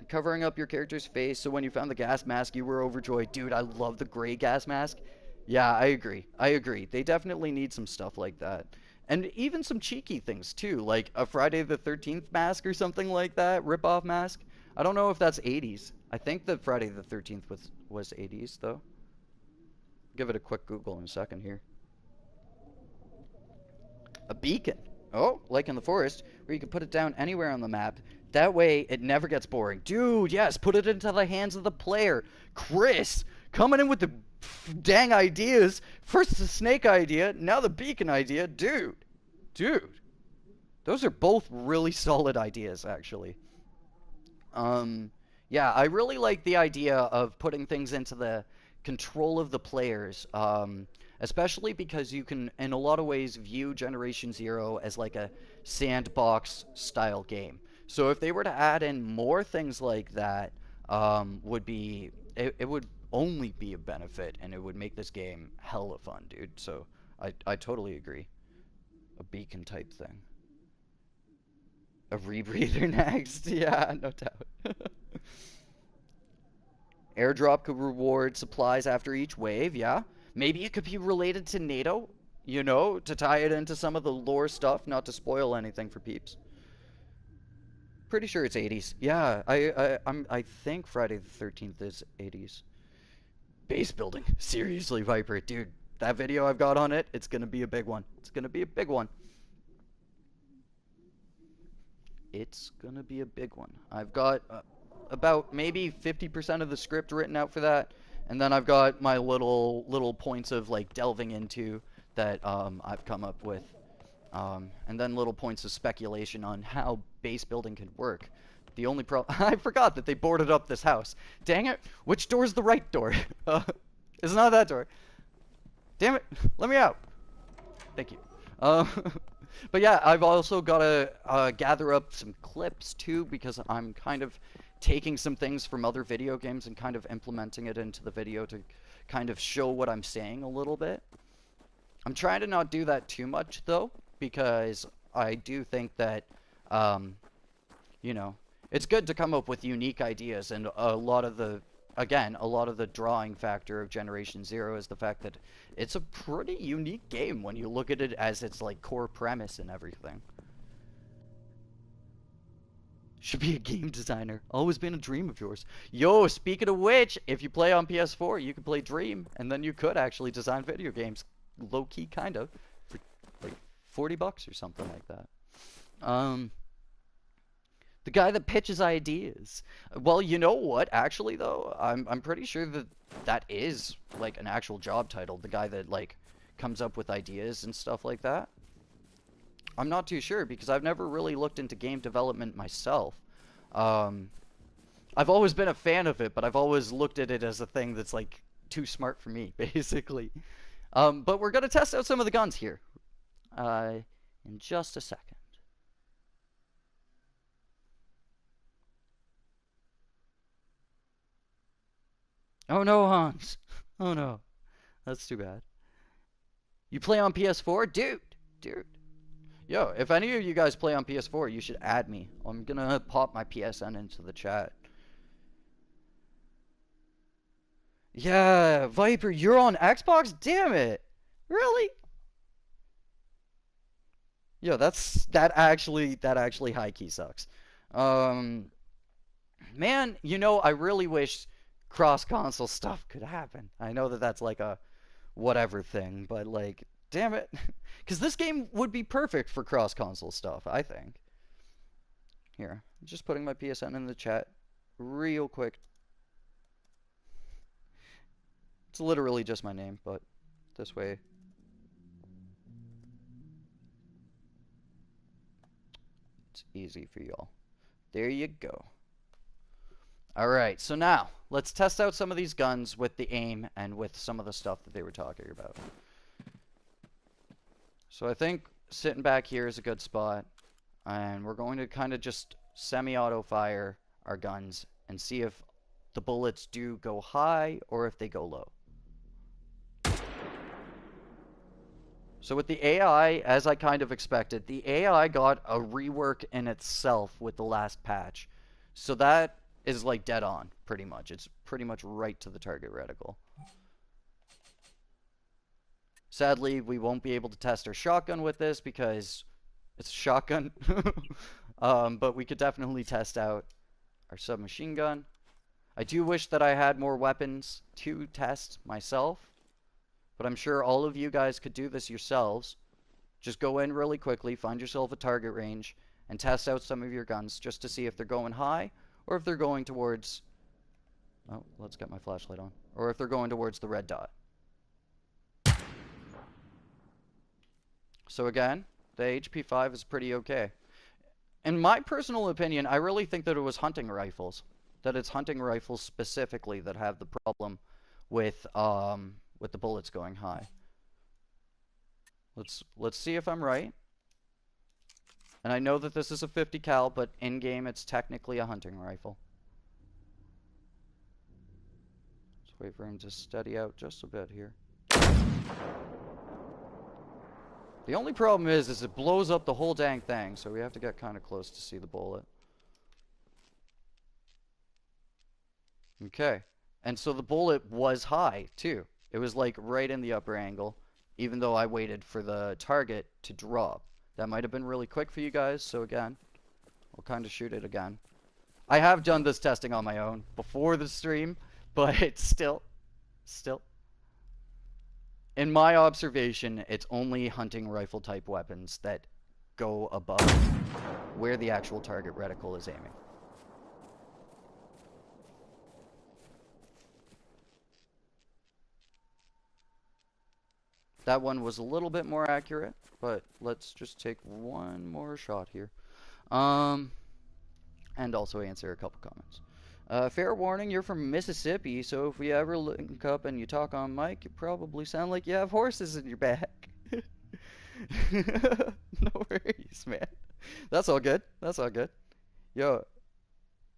Covering up your character's face so when you found the gas mask you were overjoyed. Dude, I love the gray gas mask. Yeah, I agree. I agree. They definitely need some stuff like that. And even some cheeky things too, like a Friday the 13th mask or something like that, rip-off mask. I don't know if that's 80s. I think that Friday the 13th was 80s, though. Give it a quick Google in a second here. A beacon. Oh, like in the forest, where you can put it down anywhere on the map. That way, it never gets boring. Dude, yes, put it into the hands of the player. Chris, coming in with the dang ideas. First the snake idea, now the beacon idea. Dude. Those are both really solid ideas, actually. Yeah, I really like the idea of putting things into the control of the players, especially because you can, in a lot of ways, view Generation Zero as like a sandbox style game. So if they were to add in more things like that, it would only be a benefit, and it would make this game hella fun, dude. So I totally agree. A beacon type thing. A rebreather next. Yeah, no doubt. Airdrop could reward supplies after each wave, yeah. Maybe it could be related to NATO, you know, to tie it into some of the lore stuff, not to spoil anything for peeps. Pretty sure it's 80s. Yeah, I think Friday the 13th is 80s. Base building. Seriously, Viper, dude, that video I've got on it, it's gonna be a big one. It's gonna be a big one. It's gonna be a big one. I've got about maybe 50% of the script written out for that, and then I've got my little points of like delving into that I've come up with, and then little points of speculation on how base building could work. The only problem I forgot that they boarded up this house. Dang it! Which door's the right door? It's not that door. Damn it! Let me out. Thank you. But yeah, I've also got to gather up some clips too because I'm kind of taking some things from other video games and kind of implementing it into the video to kind of show what I'm saying a little bit. I'm trying to not do that too much, though, because I do think that, um, you know, it's good to come up with unique ideas, and a lot of the, again, a lot of the drawing factor of Generation Zero is the fact that it's a pretty unique game when you look at it as its, like, core premise and everything. Should be a game designer. Always been a dream of yours. Yo, speaking of which, if you play on PS4, you can play Dream, and then you could actually design video games. Low-key, kind of. For, like, $40 or something like that. The guy that pitches ideas. Well, you know what? Actually, though, I'm pretty sure that that is, like, an actual job title. The guy that, like, comes up with ideas and stuff like that. I'm not too sure because I've never really looked into game development myself. I've always been a fan of it, but I've always looked at it as a thing that's like too smart for me, basically. But we're gonna test out some of the guns here in just a second. Oh no, Hans. Oh no, that's too bad. You play on PS4, dude. Yo, if any of you guys play on PS4, you should add me. I'm gonna pop my PSN into the chat. Yeah, Viper, you're on Xbox? Damn it. Really? Yo, that actually high key sucks. Um Man, I really wish cross console stuff could happen. I know that that's like a whatever thing, but like damn it. Cuz this game would be perfect for cross console stuff, I think. Here, just putting my PSN in the chat real quick. It's literally just my name, but this way it's easy for y'all. There you go. Alright, so now, let's test out some of these guns with the aim and with some of the stuff that they were talking about. So I think sitting back here is a good spot, and we're going to kind of just semi-auto fire our guns and see if the bullets do go high or if they go low. So with the AI, as I kind of expected, the AI got a rework in itself with the last patch. So that is like dead on, pretty much. It's pretty much right to the target reticle. Sadly, we won't be able to test our shotgun with this because it's a shotgun. But we could definitely test out our submachine gun. I do wish that I had more weapons to test myself. But I'm sure all of you guys could do this yourselves. Just go in really quickly, find yourself a target range, and test out some of your guns just to see if they're going high or if they're going towards... Oh, let's get my flashlight on. Or if they're going towards the red dot. So again, the HP5 is pretty okay. In my personal opinion, I really think that it was hunting rifles. That it's hunting rifles specifically that have the problem with the bullets going high. Let's see if I'm right. And I know that this is a 50 cal, but in game it's technically a hunting rifle. Let's wait for him to steady out just a bit here. The only problem is it blows up the whole dang thing, so we have to get kind of close to see the bullet. Okay. And so the bullet was high, too. It was like right in the upper angle, even though I waited for the target to drop. That might have been really quick for you guys, so again, I'll kind of shoot it again. I have done this testing on my own before the stream, but it's still. In my observation, it's only hunting rifle type weapons that go above where the actual target reticle is aiming. That one was a little bit more accurate, but let's just take one more shot here. And also answer a couple comments. Fair warning, you're from Mississippi, so if we ever link up and you talk on mic, you probably sound like you have horses in your back. No worries, man. That's all good. That's all good. Yo,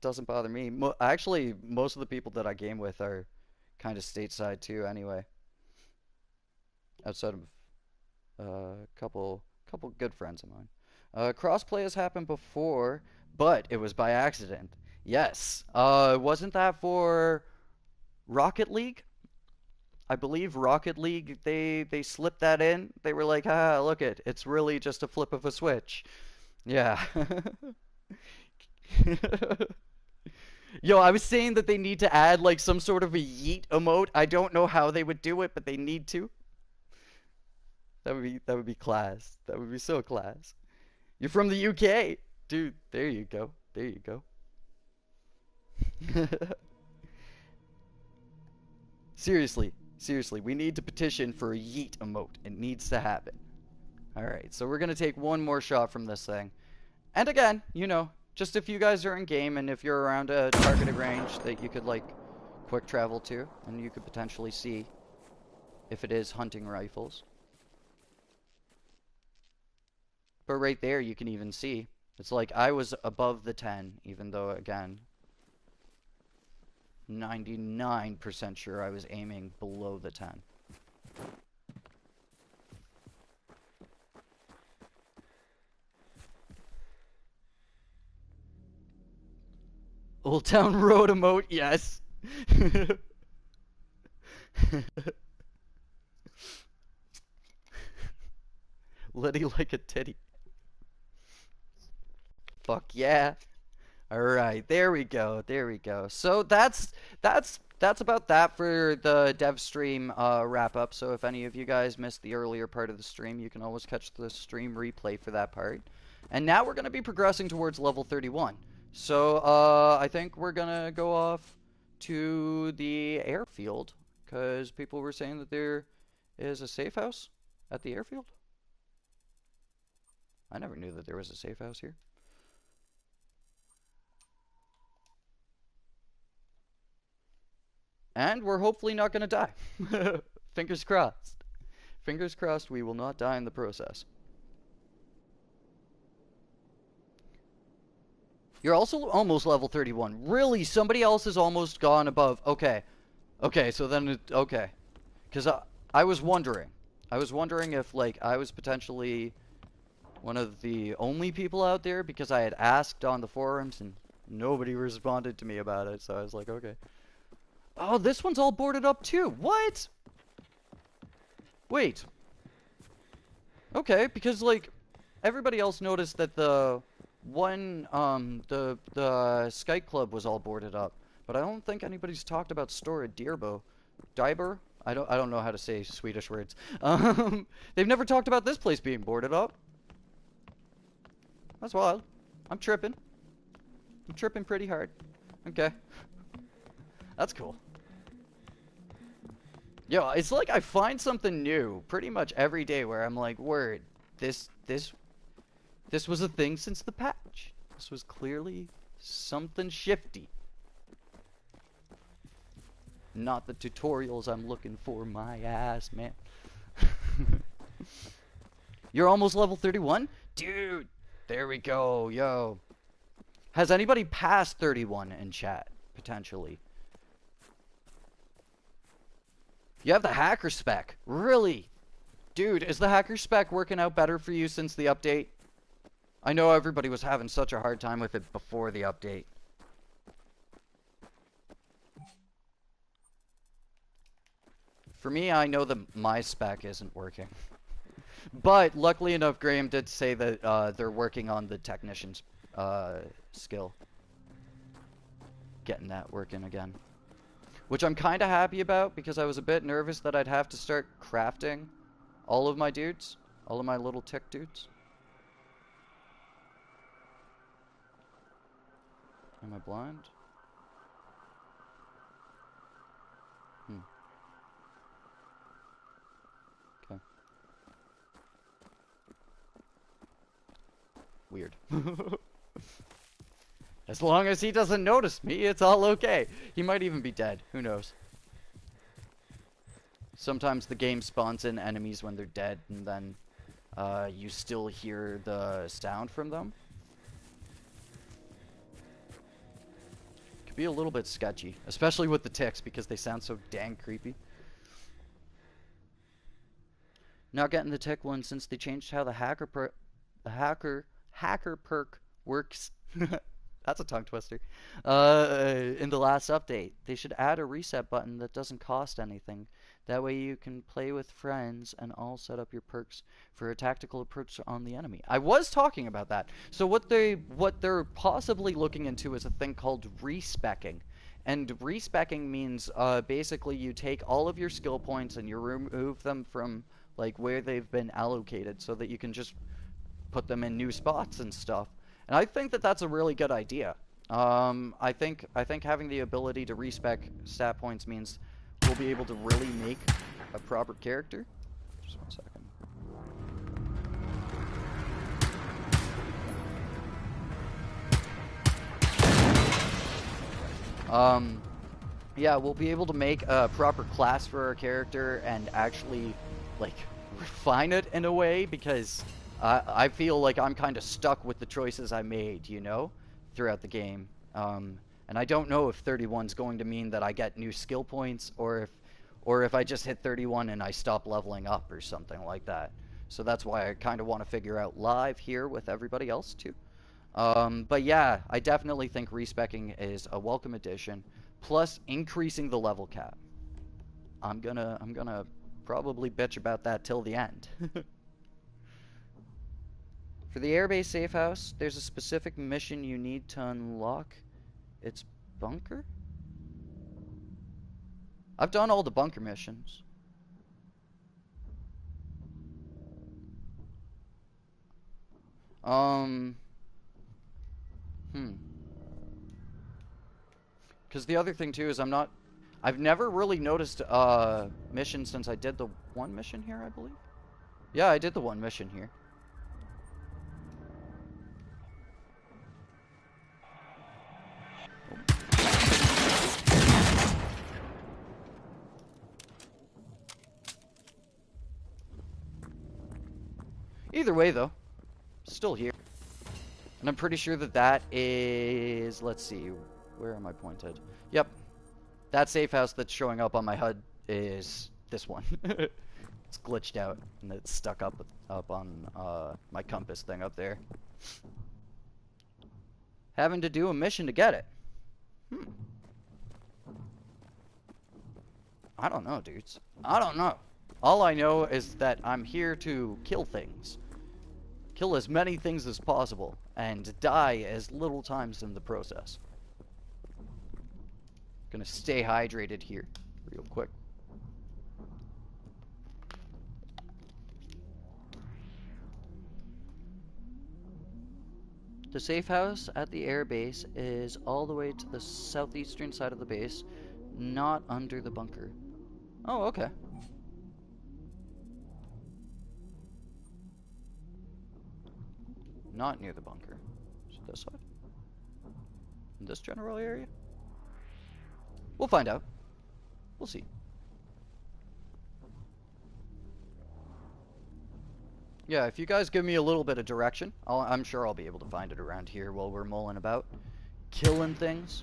doesn't bother me. Actually, most of the people that I game with are kind of stateside too, anyway. Outside of couple good friends of mine. Crossplay has happened before, but it was by accident. Yes. Wasn't that for Rocket League? I believe Rocket League, they slipped that in. They were like, ah, look it's really just a flip of a switch. Yeah. Yo, I was saying that they need to add like some sort of a yeet emote. I don't know how they would do it, but they need to. That would be class. That would be so class. You're from the UK. Dude, there you go. There you go. Seriously, seriously, we need to petition for a yeet emote. It needs to happen. Alright, so we're gonna take one more shot from this thing. And again, you know, just if you guys are in game and if you're around a targeted range that you could like quick travel to, and you could potentially see if it is hunting rifles. But right there you can even see. It's like I was above the 10, even though, again, 99% sure I was aiming below the 10. Old Town Road emote, yes. Liddy like a titty. Fuck yeah. Alright, there we go, there we go. So that's about that for the dev stream wrap up. So if any of you guys missed the earlier part of the stream, you can always catch the stream replay for that part. And now we're gonna be progressing towards level 31. So I think we're gonna go off to the airfield, because people were saying that there is a safe house at the airfield. I never knew that there was a safe house here. And we're hopefully not going to die. Fingers crossed. Fingers crossed we will not die in the process. You're also almost level 31. Really? Somebody else has almost gone above. Okay. Okay, so then okay. Because I was wondering. I was wondering if, like, I was potentially one of the only people out there, because I had asked on the forums and nobody responded to me about it. So I was like, okay. Oh, this one's all boarded up too. What? Wait. Okay, because like everybody else noticed that the one the Skype Club was all boarded up, but I don't think anybody's talked about Stora Dirbo. Diber? I don't know how to say Swedish words. They've never talked about this place being boarded up. That's wild. I'm tripping. I'm tripping pretty hard. Okay. That's cool. Yo, it's like I find something new pretty much every day where I'm like, word, this was a thing since the patch. This was clearly something shifty. Not the tutorials I'm looking for, my ass, man. You're almost level 31? Dude, there we go, yo. Has anybody passed 31 in chat, potentially? You have the hacker spec. Really? Dude, is the hacker spec working out better for you since the update? I know everybody was having such a hard time with it before the update. For me, I know that my spec isn't working. But luckily enough, Graham did say that they're working on the technician's skill. Getting that working again. Which I'm kind of happy about, because I was a bit nervous that I'd have to start crafting all of my dudes. All of my little tick dudes. Am I blind? Okay. Weird. As long as he doesn't notice me, it's all okay. He might even be dead. Who knows? Sometimes the game spawns in enemies when they're dead, and then you still hear the sound from them. Be a little bit sketchy, especially with the ticks because they sound so dang creepy. Not getting the tick one since they changed how the hacker perk works. That's a tongue twister. In the last update, they should add a reset button that doesn't cost anything. That way you can play with friends and all set up your perks for a tactical approach on the enemy. I was talking about that. So what they're possibly looking into is a thing called respecking. And respecking means basically you take all of your skill points and you remove them from like where they've been allocated so that you can just put them in new spots and stuff. And I think that that's a really good idea. I think having the ability to respec stat points means we'll be able to really make a proper character. Just 1 second. Yeah, we'll be able to make a proper class for our character and actually, like, refine it in a way, because I feel like I'm kind of stuck with the choices I made, you know, throughout the game. And I don't know if 31's going to mean that I get new skill points, or if I just hit 31 and I stop leveling up or something like that. So that's why I kind of want to figure out live here with everybody else too. But yeah, I definitely think respecking is a welcome addition, plus increasing the level cap. I'm gonna probably bitch about that till the end. For the airbase safe house, there's a specific mission you need to unlock its bunker? I've done all the bunker missions. Because the other thing too is I've never really noticed missions since I did the one mission here, I believe. Yeah, I did the one mission here. Either way, though, still here. And I'm pretty sure that that is... Let's see. Where am I pointed? Yep. That safe house that's showing up on my HUD is this one. It's glitched out, and it's stuck up on my compass thing up there. Having to do a mission to get it. I don't know, dudes. I don't know. All I know is that I'm here to kill things. Kill as many things as possible, and die as little times in the process. Gonna stay hydrated here, real quick. The safe house at the air base is all the way to the southeastern side of the base, not under the bunker. Oh, okay. Not near the bunker. Is it this side? In this general area? We'll find out. We'll see. Yeah, if you guys give me a little bit of direction, I'm sure I'll be able to find it around here while we're mulling about. Killing things.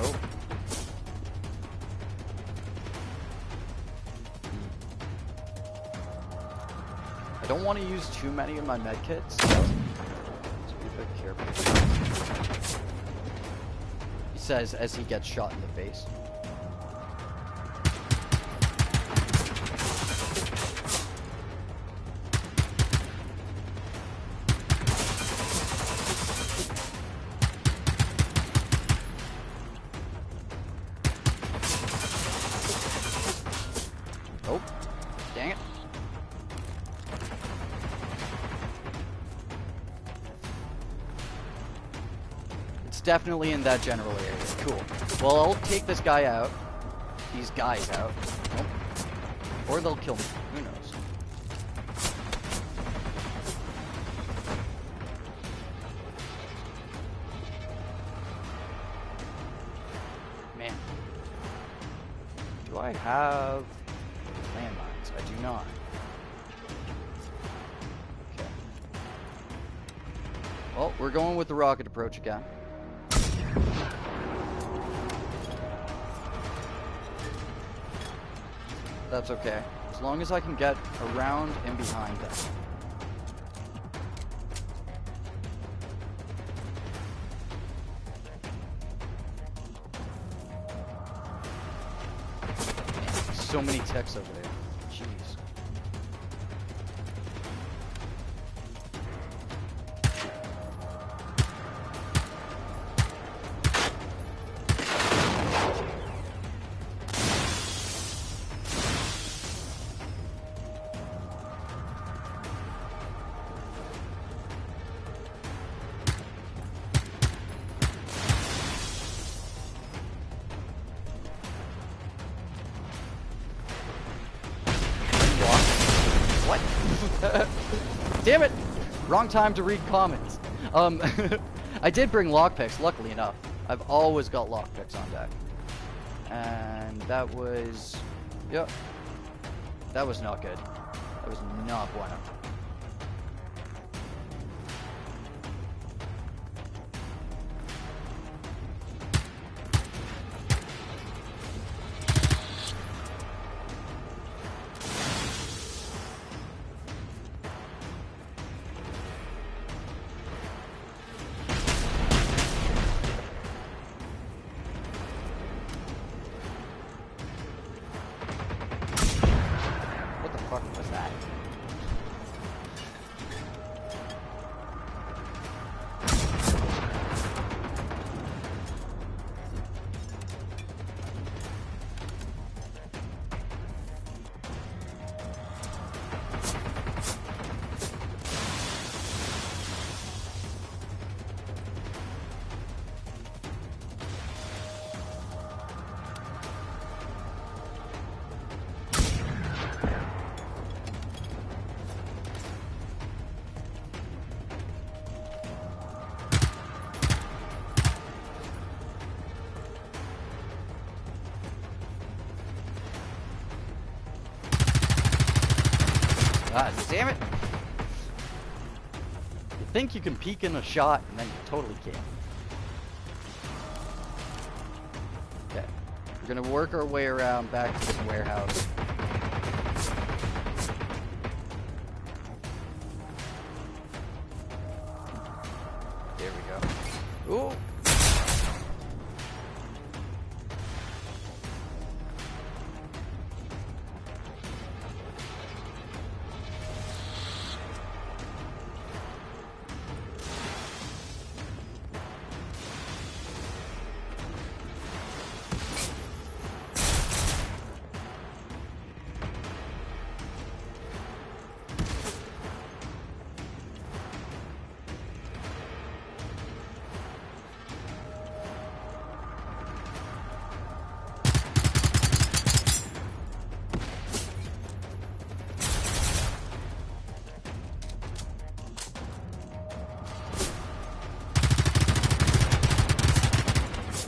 Oh. I don't want to use too many of my medkits, so let's be a bit careful. He says as he gets shot in the face. Oh, dang it. Definitely in that general area. Cool. Well, I'll take this guy out. These guys out. Oh. Or they'll kill me. Who knows? Man. Do I have landmines? I do not. Okay. Well, we're going with the rocket approach again. That's okay. As long as I can get around and behind them. So many techs over there. Jeez. Damn it! Wrong time to read comments. I did bring lockpicks, luckily enough. I've always got lockpicks on deck. And that was... Yep. That was not good. That was not bueno. God damn it! You think you can peek in a shot, and then you totally can't. Okay. We're gonna work our way around back to this warehouse. There we go. Ooh!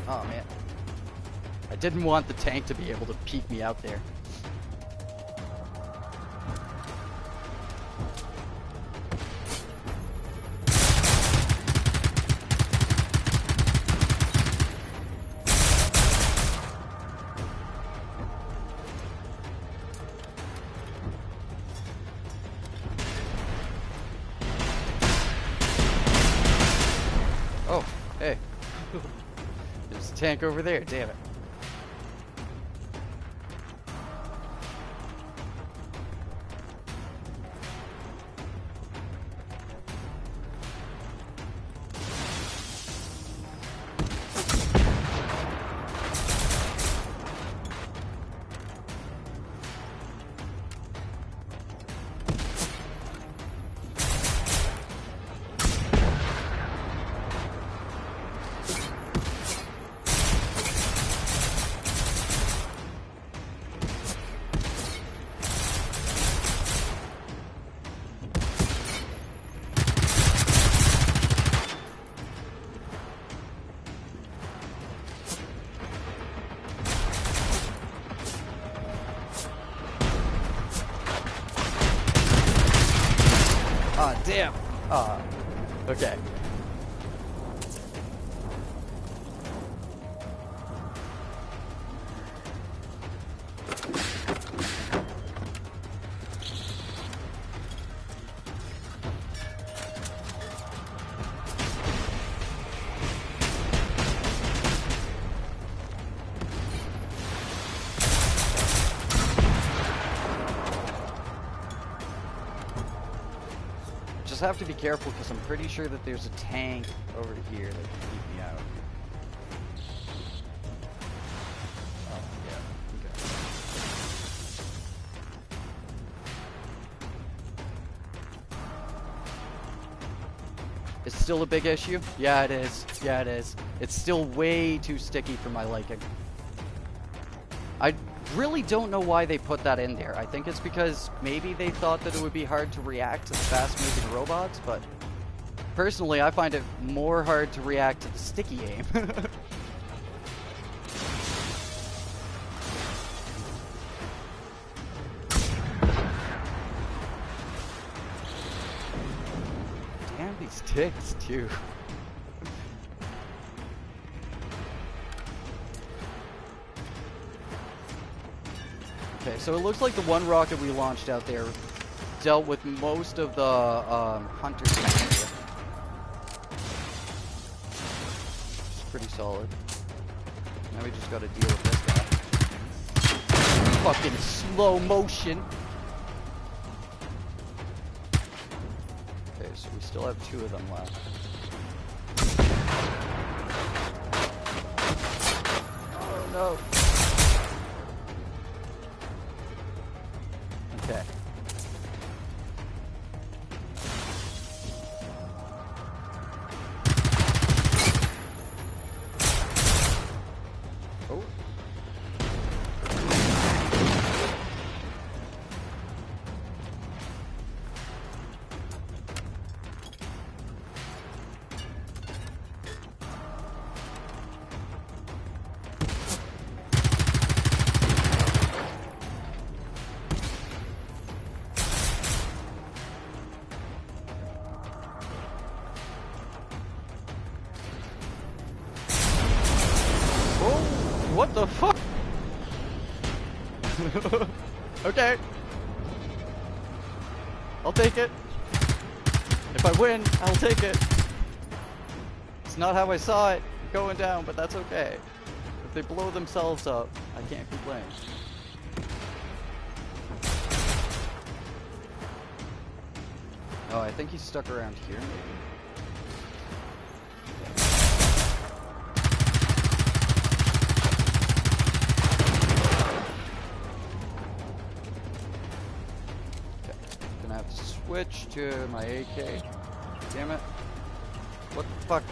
Oh man. I didn't want the tank to be able to peek me out there. Oh, hey. There's a tank over there, damn it. Damn. Okay. just have to be careful because I'm pretty sure that there's a tank over here that can keep me out. Oh, yeah. Okay. It's still a big issue? Yeah, it is. Yeah, it is. It's still way too sticky for my liking. I really don't know why they put that in there. I think it's because maybe they thought that it would be hard to react to the fast-moving robots, but personally, I find it more hard to react to the sticky aim. Damn these ticks, too. Okay, so it looks like the one rocket we launched out there dealt with most of the hunters in the area. It's pretty solid. Now we just gotta deal with this guy. Fucking slow motion. Okay, so we still have 2 of them left. Oh no. Okay. Oh. What the fuck? Okay. I'll take it. If I win, I'll take it. It's not how I saw it going down, but that's okay. If they blow themselves up, I can't complain. Oh, I think he's stuck around here, maybe. Switch to my AK. Damn it. What the fuck?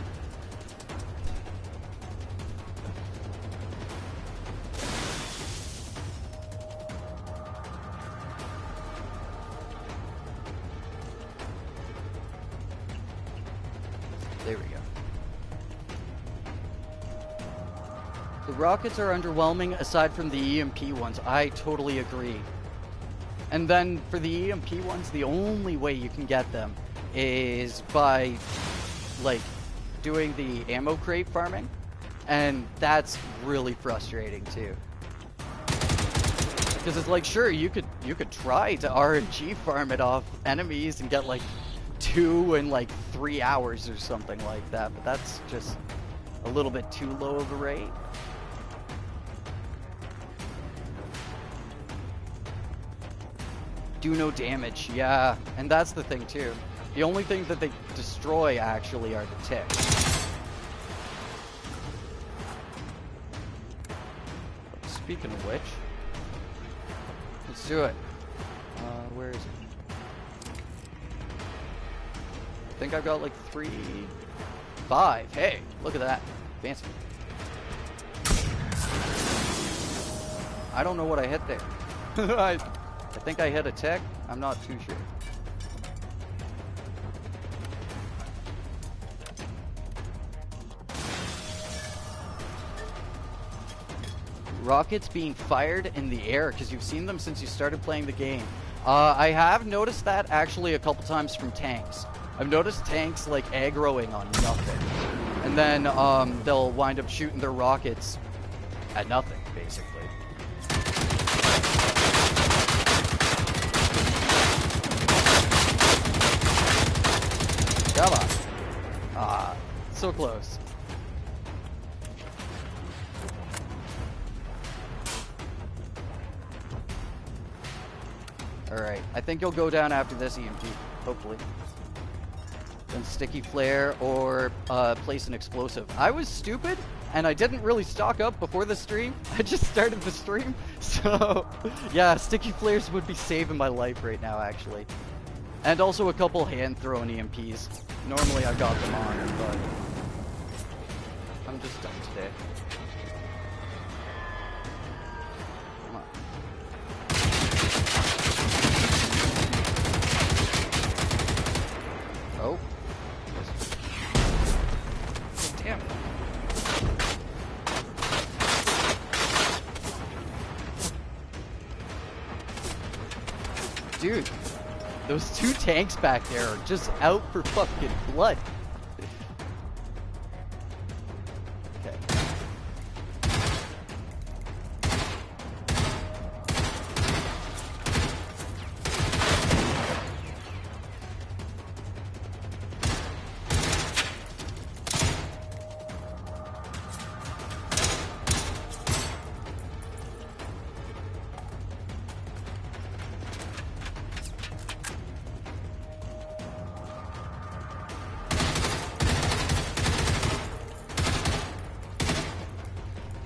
There we go. The rockets are underwhelming aside from the EMP ones. I totally agree. And then for the EMP ones, the only way you can get them is by, like, doing the ammo crate farming. And that's really frustrating too. Because it's like, sure, you could try to RNG farm it off enemies and get like 2 in like 3 hours or something like that, but that's just a little bit too low of a rate. Do no damage, yeah, and that's the thing too. The only thing that they destroy actually are the ticks. Speaking of which, let's do it. Where is it? I think I've got like 3, 5. Hey, look at that. Fancy. I don't know what I hit there. I think I hit a tick. I'm not too sure. Rockets being fired in the air, because you've seen them since you started playing the game. I have noticed that actually a couple times from tanks. I've noticed tanks like aggroing on nothing. And then they'll wind up shooting their rockets at nothing, basically. Come on. Ah, so close. Alright, I think you'll go down after this EMP, hopefully. then sticky flare, or place an explosive. I was stupid, and I didn't really stock up before the stream. I just started the stream, so yeah, sticky flares would be saving my life right now, actually. And also a couple hand-thrown EMPs. Normally I got them on, but I'm just dumb today. Come on. Oh. Damn. Dude, those two tanks back there are just out for fucking blood. Okay.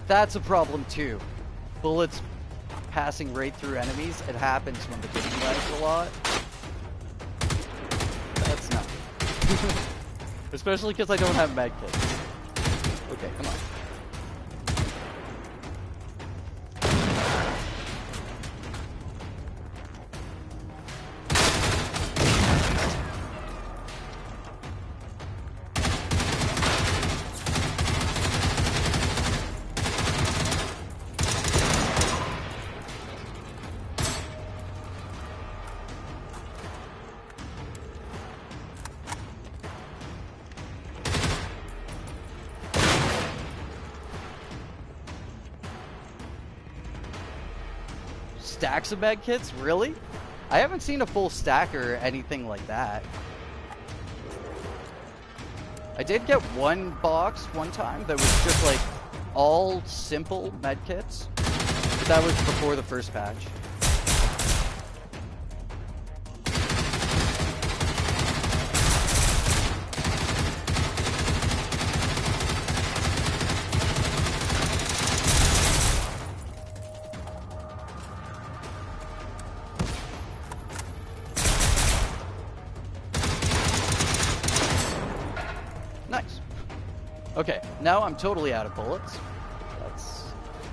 That's a problem too. Bullets passing right through enemies. It happens when the game lags a lot. That's not good. Especially because I don't have medkits. Okay, come on. Stacks of med kits? Really? I haven't seen a full stack or anything like that. I did get one box one time that was just like all simple med kits, but that was before the first patch. Nice. Okay, now I'm totally out of bullets. That's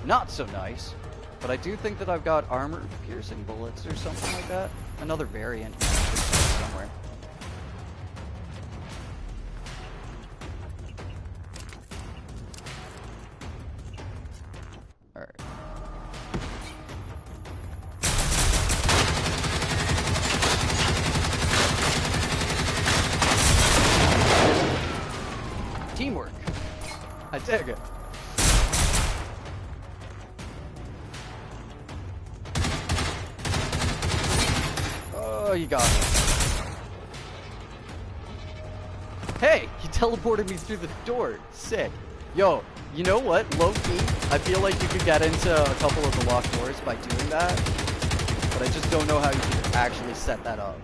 not so nice. But I do think that I've got armor-piercing bullets or something like that. Another variant somewhere. Alright. Teamwork. I dig it. Oh, you got me. Hey, you teleported me through the door. Sick. Yo, you know what? Low-key, I feel like you could get into a couple of the locked doors by doing that. But I just don't know how you can actually set that up.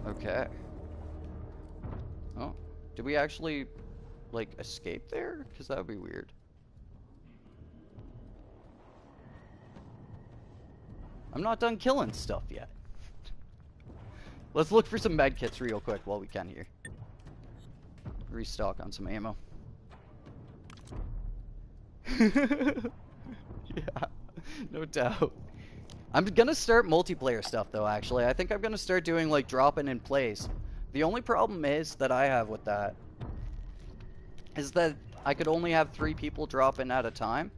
Okay. Oh, did we actually, like, escape there? Because that would be weird. I'm not done killing stuff yet. Let's look for some medkits real quick while we can here. Restock on some ammo. Yeah, no doubt. I'm gonna start multiplayer stuff though, actually. I think I'm gonna start doing like dropping in place. The only problem is that I have with that is that I could only have 3 people drop in at a time,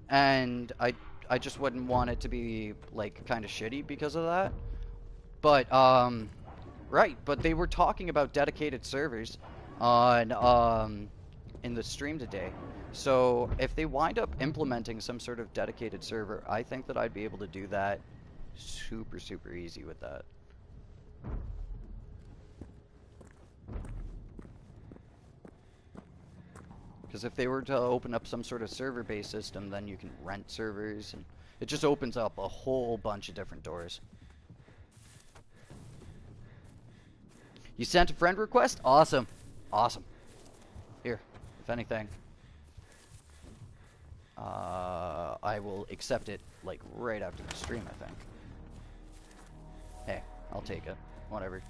and I just wouldn't want it to be like kind of shitty because of that. But right, but they were talking about dedicated servers on in the stream today. So if they wind up implementing some sort of dedicated server, I think that I'd be able to do that super easy with that. Because if they were to open up some sort of server-based system, then you can rent servers, and it just opens up a whole bunch of different doors. You sent a friend request? Awesome. Awesome. Here, if anything, I will accept it, like, right after the stream, I think. Hey, I'll take it. Whatever.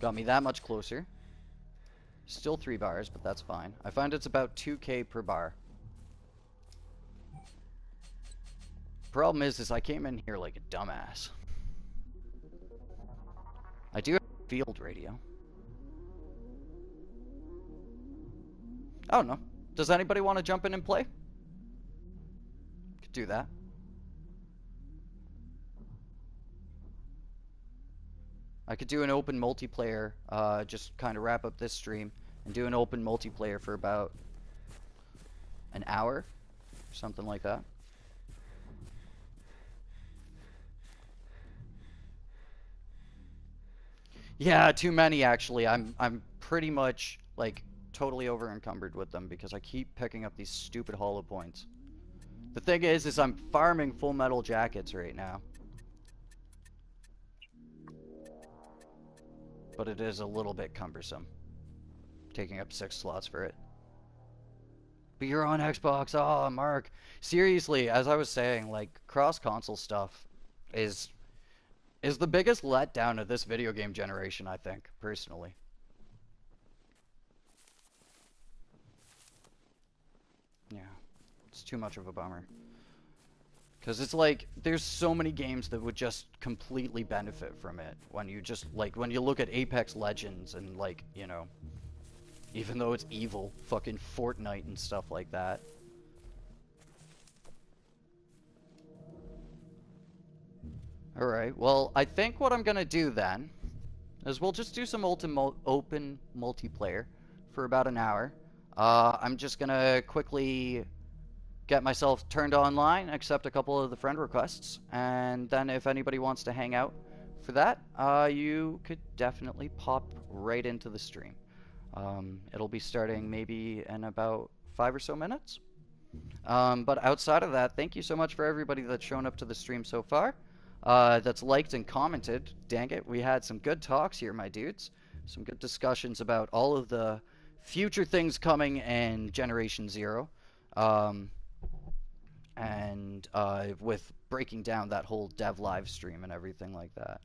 Got me that much closer. Still 3 bars, but that's fine. I find it's about 2K per bar. Problem is I came in here like a dumbass. I do have a field radio. I don't know. Does anybody want to jump in and play? Could do that. I could do an open multiplayer, just kind of wrap up this stream, and do an open multiplayer for about an hour, something like that. Yeah, too many actually. I'm pretty much like totally over encumbered with them because I keep picking up these stupid hollow points. The thing is I'm farming full metal jackets right now. But it is a little bit cumbersome, taking up 6 slots for it. But you're on Xbox. Oh, Mark. Seriously, as I was saying, like, cross-console stuff is the biggest letdown of this video game generation, I think, personally. Yeah, it's too much of a bummer. Because it's like, there's so many games that would just completely benefit from it. When you just, like, when you look at Apex Legends and, like, you know, even though it's evil, fucking Fortnite and stuff like that. Alright, well, I think what I'm gonna do then is we'll just do some open multiplayer for about an hour. I'm just gonna quickly get myself turned online, accept a couple of the friend requests, and then if anybody wants to hang out for that, you could definitely pop right into the stream. It'll be starting maybe in about 5 or so minutes. But outside of that, thank you so much for everybody that's shown up to the stream so far, that's liked and commented. Dang it, we had some good talks here, my dudes. Some good discussions about all of the future things coming in Generation Zero. And with breaking down that whole dev live stream and everything like that.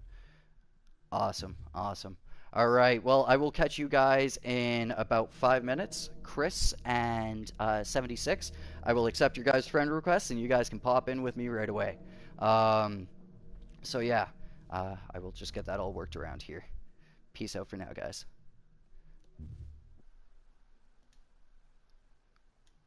Awesome, awesome. All right, well, I will catch you guys in about 5 minutes. Chris and 76, I will accept your guys' friend requests, and you guys can pop in with me right away. So yeah, I will just get that all worked around here. Peace out for now, guys.